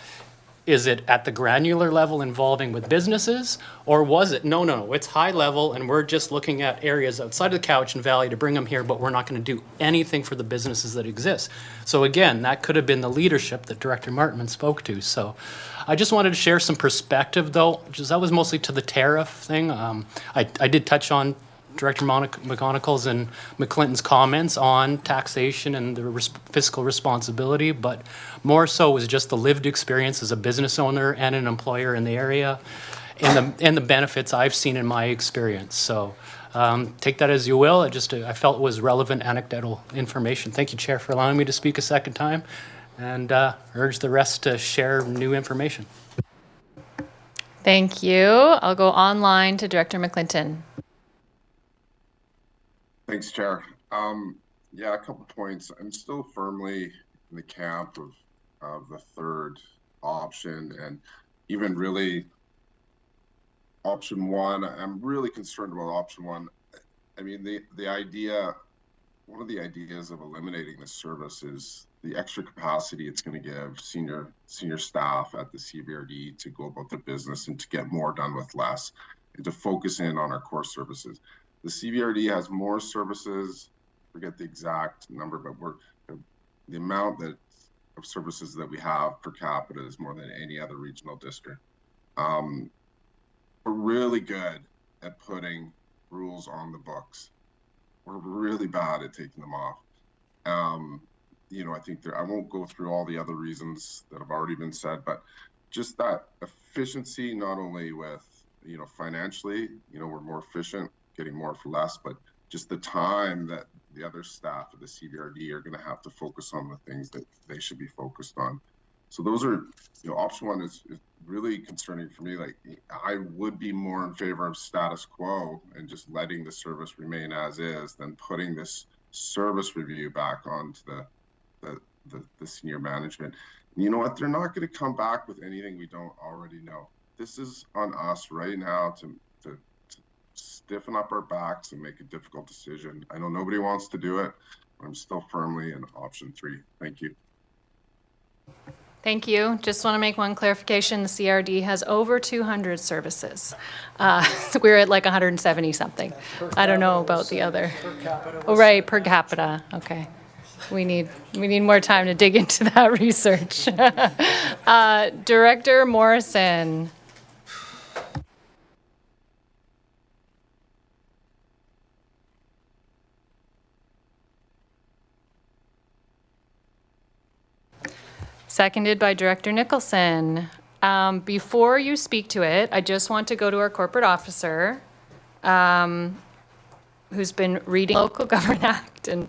S13: is it at the granular level involving with businesses, or was it, no, it's high level and we're just looking at areas outside of the Cowichan Valley to bring them here, but we're not going to do anything for the businesses that exist. So again, that could have been the leadership that Director Martman spoke to. So I just wanted to share some perspective, though, because that was mostly to the tariff thing. I did touch on Director McGonigle's and McClinton's comments on taxation and the fiscal responsibility, but more so was just the lived experience as a business owner and an employer in the area, and the benefits I've seen in my experience. So take that as you will. I felt it was relevant anecdotal information. Thank you, Chair, for allowing me to speak a second time, and urge the rest to share new information.
S1: Thank you. I'll go online to Director McClinton.
S18: Thanks, Chair. Yeah, a couple points. I'm still firmly in the camp of the third option, and even really option one. I'm really concerned about option one. I mean, the idea, one of the ideas of eliminating this service is the extra capacity it's going to give senior staff at the CBRD to go about their business and to get more done with less, and to focus in on our core services. The CBRD has more services, forget the exact number, but the amount of services that we have per capita is more than any other regional district. We're really good at putting rules on the books. We're really bad at taking them off. I think I won't go through all the other reasons that have already been said, but just that efficiency, not only with, financially, we're more efficient, getting more for less, but just the time that the other staff of the CBRD are going to have to focus on the things that they should be focused on. So those are, option one is really concerning for me. Like, I would be more in favor of status quo and just letting the service remain as is than putting this service review back onto the senior management. And you know what? They're not going to come back with anything we don't already know. This is on us right now to stiffen up our backs and make a difficult decision. I know nobody wants to do it, but I'm still firmly in option 3. Thank you.
S1: Thank you. Just want to make one clarification. The CRD has over 200 services. We're at like 170 something. I don't know about the other. Oh, right, per capita. Okay. We need more time to dig into that research. Director Morrison. Seconded by Director Nicholson. Before you speak to it, I just want to go to our corporate officer, who's been reading Local Government Act and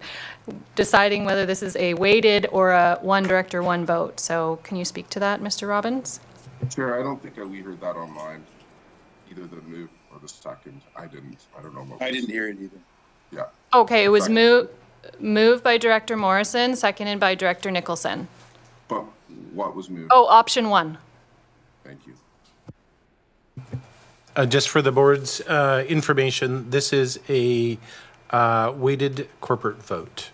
S1: deciding whether this is a weighted or a one director, one vote. So can you speak to that, Mr. Robbins?
S18: Chair, I don't think we heard that online, either the move or the second. I didn't. I don't know what.
S15: I didn't hear it either.
S18: Yeah.
S1: Okay, it was moved by Director Morrison, seconded by Director Nicholson.
S18: But what was moved?
S1: Oh, option 1.
S18: Thank you.
S2: Just for the board's information, this is a weighted corporate vote.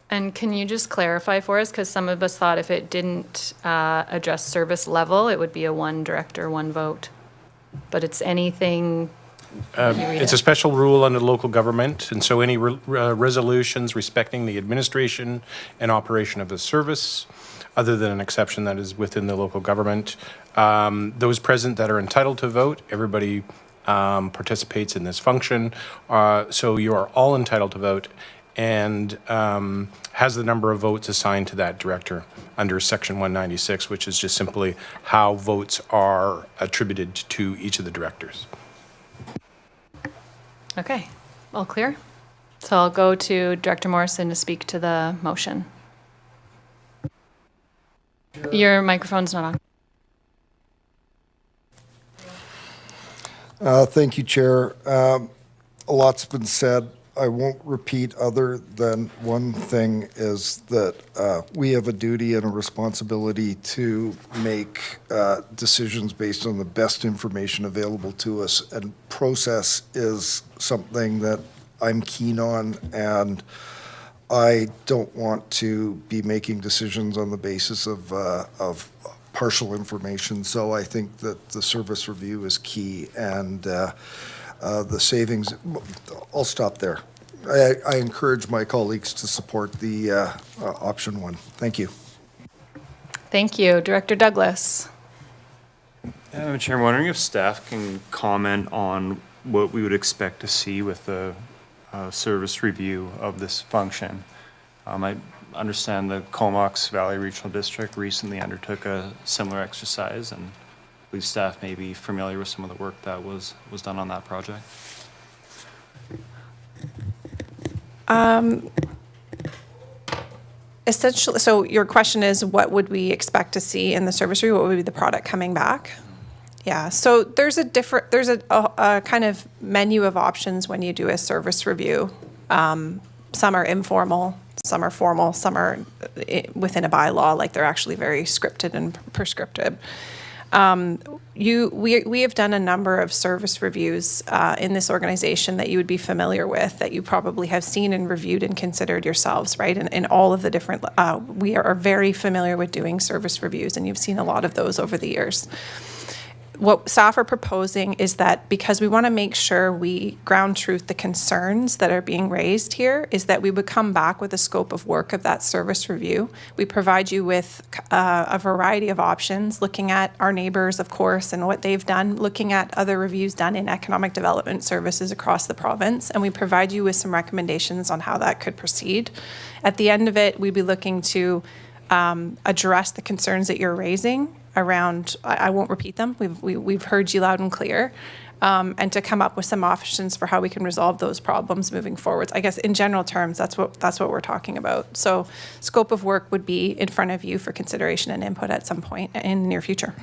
S1: And can you just clarify for us, because some of us thought if it didn't address service level, it would be a one director, one vote. But it's anything
S2: It's a special rule under local government, and so any resolutions respecting the administration and operation of the service, other than an exception that is within the local government, those present that are entitled to vote, everybody participates in this function, so you are all entitled to vote, and has the number of votes assigned to that director under Section 196, which is just simply how votes are attributed to each of the directors.
S1: Okay, all clear? So I'll go to Director Morrison to speak to the motion. Your microphone's not on.
S7: Thank you, Chair. A lot's been said. I won't repeat other than one thing is that we have a duty and a responsibility to make decisions based on the best information available to us. And process is something that I'm keen on, and I don't want to be making decisions on the basis of partial information. So I think that the service review is key, and the savings, I'll stop there. I encourage my colleagues to support the option one. Thank you.
S1: Thank you. Director Douglas.
S8: Madam Chair, I'm wondering if staff can comment on what we would expect to see with the service review of this function. I understand the Comox Valley Regional District recently undertook a similar exercise, and I believe staff may be familiar with some of the work that was done on that project.
S12: Essentially, so your question is, what would we expect to see in the service review? What would be the product coming back? Yeah, so there's a kind of menu of options when you do a service review. Some are informal, some are formal, some are within a bylaw, like they're actually very scripted and prescriptive. We have done a number of service reviews in this organization that you would be familiar with, that you probably have seen and reviewed and considered yourselves, right? And in all of the different, we are very familiar with doing service reviews, and you've seen a lot of those over the years. What staff are proposing is that because we want to make sure we ground truth the concerns that are being raised here, is that we would come back with a scope of work of that service review. We provide you with a variety of options, looking at our neighbors, of course, and what they've done, looking at other reviews done in economic development services across the province, and we provide you with some recommendations on how that could proceed. At the end of it, we'd be looking to address the concerns that you're raising around, I won't repeat them, we've heard you loud and clear, and to come up with some options for how we can resolve those problems moving forwards. I guess in general terms, that's what we're talking about. So scope of work would be in front of you for consideration and input at some point in the near future.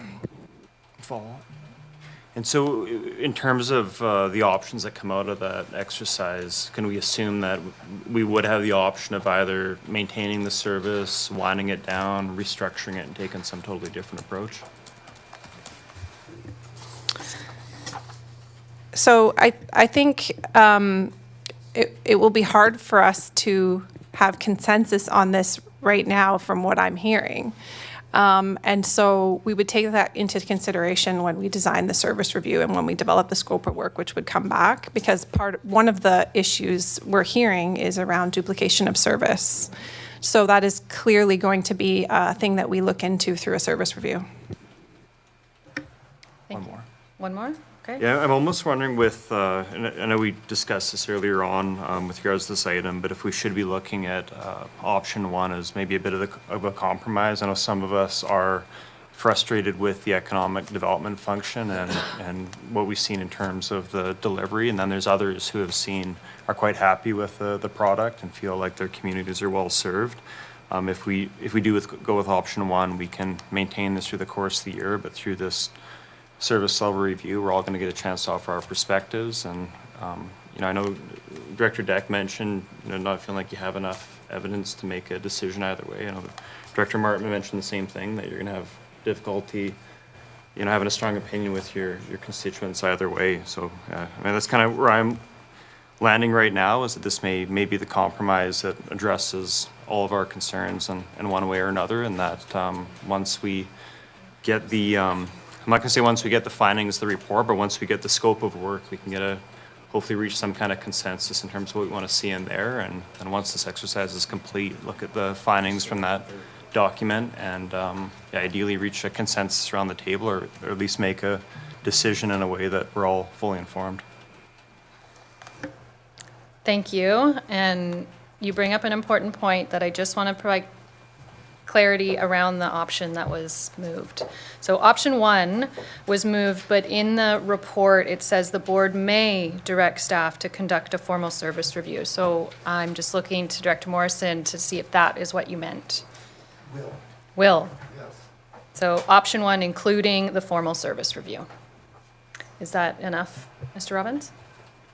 S8: Follow. And so in terms of the options that come out of that exercise, can we assume that we would have the option of either maintaining the service, winding it down, restructuring it, and taking some totally different approach?
S12: So I think it will be hard for us to have consensus on this right now from what I'm hearing. And so we would take that into consideration when we design the service review and when we develop the scope of work, which would come back, because one of the issues we're hearing is around duplication of service. So that is clearly going to be a thing that we look into through a service review.
S1: One more? Okay.
S8: Yeah, I'm almost wondering with, and I know we discussed this earlier on with regards to this item, but if we should be looking at option one as maybe a bit of a compromise. I know some of us are frustrated with the economic development function and what we've seen in terms of the delivery, and then there's others who are quite happy with the product and feel like their communities are well served. If we go with option one, we can maintain this through the course of the year, but through this service level review, we're all going to get a chance to offer our perspectives. And I know Director Deck mentioned not feeling like you have enough evidence to make a decision either way. I know Director Martin mentioned the same thing, that you're going to have difficulty having a strong opinion with your constituents either way. So that's kind of where I'm landing right now, is that this may be the compromise that addresses all of our concerns in one way or another, and that once we get the I'm not gonna say once we get the findings of the report, but once we get the scope of work, we can hopefully reach some kind of consensus in terms of what we want to see in there. And once this exercise is complete, look at the findings from that document and ideally reach a consensus around the table, or at least make a decision in a way that we're all fully informed.
S1: Thank you. And you bring up an important point that I just want to provide clarity around the option that was moved. So option 1 was moved, but in the report, it says the board may direct staff to conduct a formal service review. So I'm just looking to Director Morrison to see if that is what you meant. Will. Yes. So option 1, including the formal service review. Is that enough, Mr. Robbins?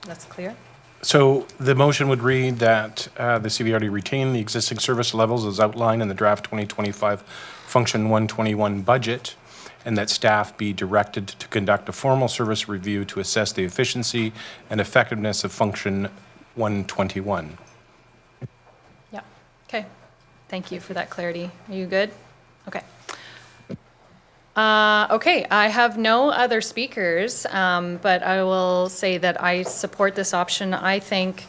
S1: That's clear?
S2: So the motion would read that the CVRD retain the existing service levels as outlined in the draft 2025 Function 121 budget, and that staff be directed to conduct a formal service review to assess the efficiency and effectiveness of Function 121.
S1: Yeah. Okay. Thank you for that clarity. Are you good? Okay. Okay, I have no other speakers, but I will say that I support this option. I think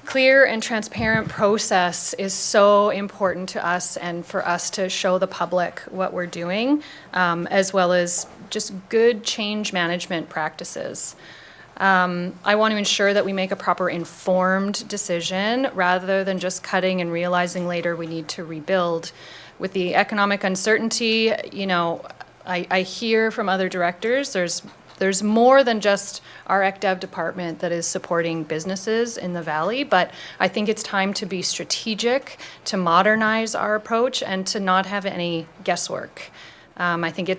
S1: clear and transparent process is so important to us and for us to show the public what we're doing, as well as just good change management practices. I want to ensure that we make a proper informed decision rather than just cutting and realizing later we need to rebuild. With the economic uncertainty, I hear from other directors, there's more than just our ECDev department that is supporting businesses in the Valley, but I think it's time to be strategic, to modernize our approach, and to not have any guesswork. I think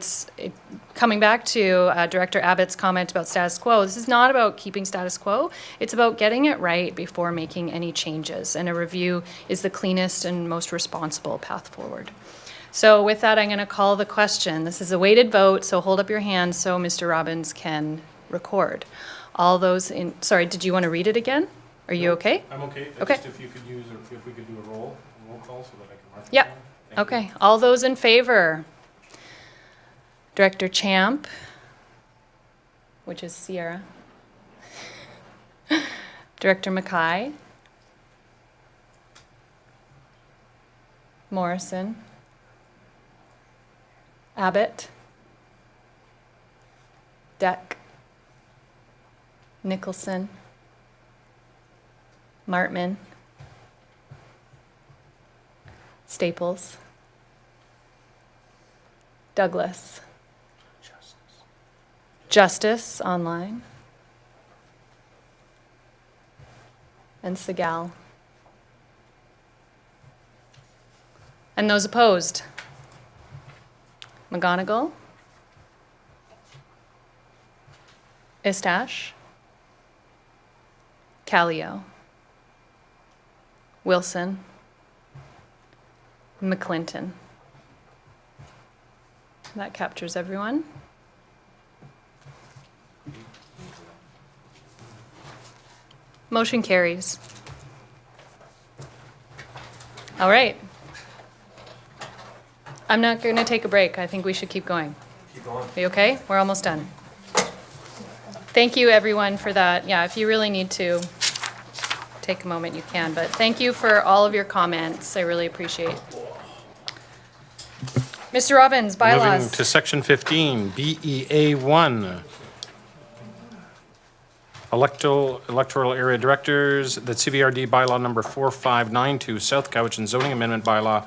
S1: coming back to Director Abbott's comment about status quo, this is not about keeping status quo. It's about getting it right before making any changes. And a review is the cleanest and most responsible path forward. So with that, I'm going to call the question. This is a weighted vote, so hold up your hand so Mr. Robbins can record. All those in, sorry, did you want to read it again? Are you okay?
S2: I'm okay.
S1: Okay.
S2: Just if we could do a roll call so that I can mark it
S1: Yep.
S2: down.
S1: Okay. All those in favor? Director Champ, which is Sierra. Director Mackay. Morrison. Abbott. Deck. Nicholson. Martman. Staples. Douglas. Justice online. And Segal. And those opposed? McGonigal. Istache. Callio. Wilson. McClinton. That captures everyone. Motion carries. All right. I'm not going to take a break. I think we should keep going. Keep going. Are you okay? We're almost done. Thank you, everyone, for that. Yeah, if you really need to take a moment, you can. But thank you for all of your comments. I really appreciate. Mr. Robbins, bylaws.
S2: Moving to section 15, BEA1. Electoral area directors, the CVRD bylaw number 4592, South Cowichan zoning amendment bylaw,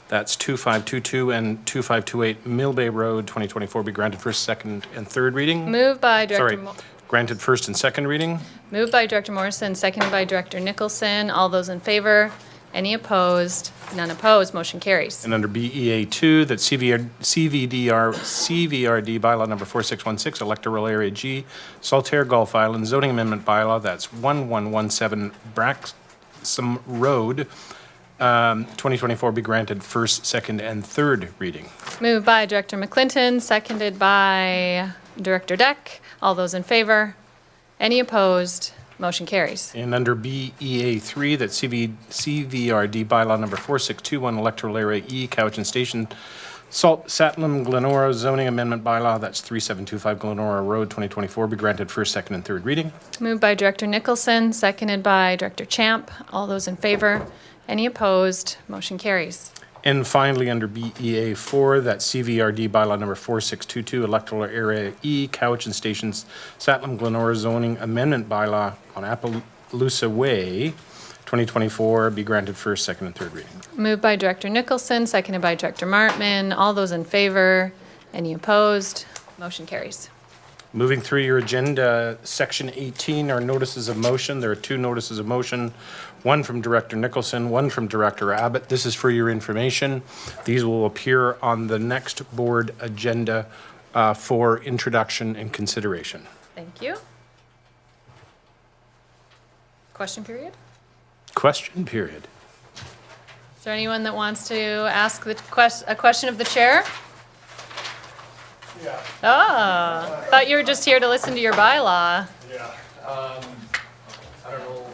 S2: that's 2522 and 2528 Mill Bay Road, 2024, be granted first, second, and third reading.
S1: Moved by Director.
S2: Sorry, granted first and second reading.
S1: Moved by Director Morrison, seconded by Director Nicholson. All those in favor? Any opposed? None opposed. Motion carries.
S2: And under BEA2, that CVRD bylaw number 4616, electoral area G, Saltaire Gulf Island zoning amendment bylaw, that's 1117 Braxham Road, 2024, be granted first, second, and third reading.
S1: Moved by Director McClinton, seconded by Director Deck. All those in favor? Any opposed? Motion carries.
S2: And under BEA3, that CVRD bylaw number 4621, electoral area E, Cowichan Station Saltlam Glenora zoning amendment bylaw, that's 3725 Glenora Road, 2024, be granted first, second, and third reading.
S1: Moved by Director Nicholson, seconded by Director Champ. All those in favor? Any opposed? Motion carries.
S2: And finally, under BEA 4, that's CVRD bylaw number 4622, electoral area E, Cowichan Stations, Saltlam Glenora zoning amendment bylaw on Appaloosa Way, 2024, be granted first, second, and third reading.
S1: Moved by Director Nicholson, seconded by Director Martman. All those in favor? Any opposed? Motion carries.
S2: Moving through your agenda, section 18 are notices of motion. There are 2 notices of motion, one from Director Nicholson, one from Director Abbott. This is for your information. These will appear on the next board agenda for introduction and consideration.
S1: Thank you. Question period?
S2: Question period.
S1: Is there anyone that wants to ask a question of the chair?
S3: Yeah.
S1: Oh, thought you were just here to listen to your bylaw.
S3: Yeah. I don't know.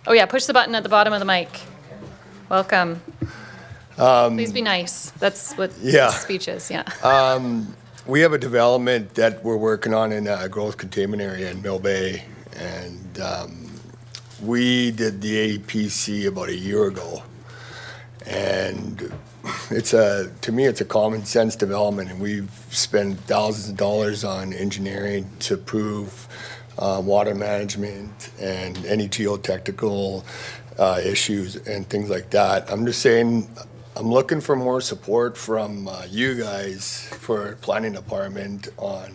S1: Oh yeah, push the button at the bottom of the mic. Welcome. Please be nice. That's what
S3: Yeah.
S1: speech is, yeah.
S3: We have a development that we're working on in a growth containment area in Mill Bay, and we did the APC about a year ago, and to me it's a common sense development, and we've spent thousands of dollars on engineering to prove water management and any geotechnical issues and things like that. I'm just saying, I'm looking for more support from you guys for planning department on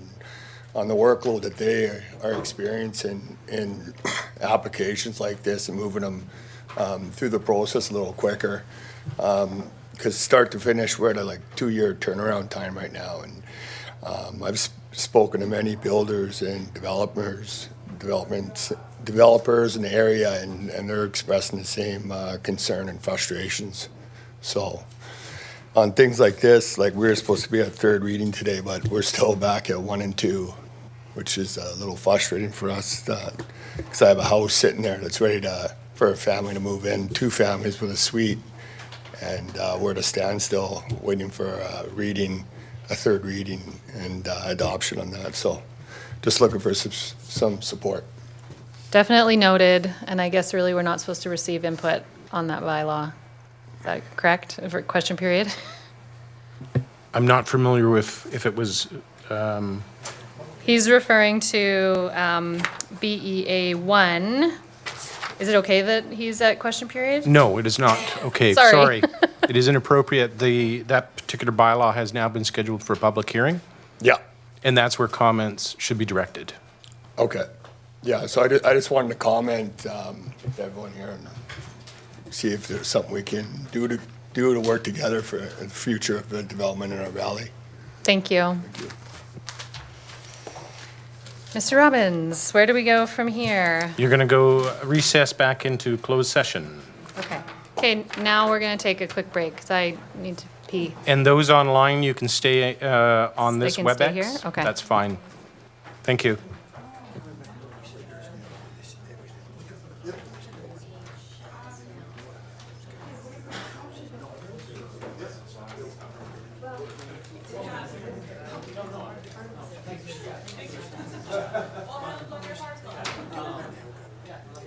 S3: the workload that they are experiencing in applications like this and moving them through the process a little quicker. Because start to finish, we're at a 2-year turnaround time right now. And I've spoken to many builders and developers in the area, and they're expressing the same concern and frustrations. So on things like this, we were supposed to be at third reading today, but we're still back at 1 and 2, which is a little frustrating for us because I have a house sitting there that's ready for a family to move in, 2 families with a suite, and we're at a standstill waiting for a third reading and adoption on that. So just looking for some support.
S1: Definitely noted, and I guess really we're not supposed to receive input on that bylaw. Is that correct? For question period?
S2: I'm not familiar with if it was,
S1: He's referring to BEA 1. Is it okay that he's at question period?
S2: no, it is not. Okay,
S1: Sorry.
S2: sorry. It is inappropriate. That particular bylaw has now been scheduled for a public hearing,
S3: Yeah.
S2: and that's where comments should be directed.
S3: Okay. Yeah, so I just wanted to comment to everyone here and see if there's something we can do to work together for the future of the development in our valley.
S1: Thank you.
S3: Thank you.
S1: Mr. Robbins, where do we go from here?
S2: You're going to go recess back into closed session.
S1: Okay. Okay, now we're going to take a quick break because I need to pee.
S2: And those online, you can stay on this
S1: They
S2: WebEx?
S1: can stay here? Okay.
S2: That's fine. Thank you.
S3: Oh,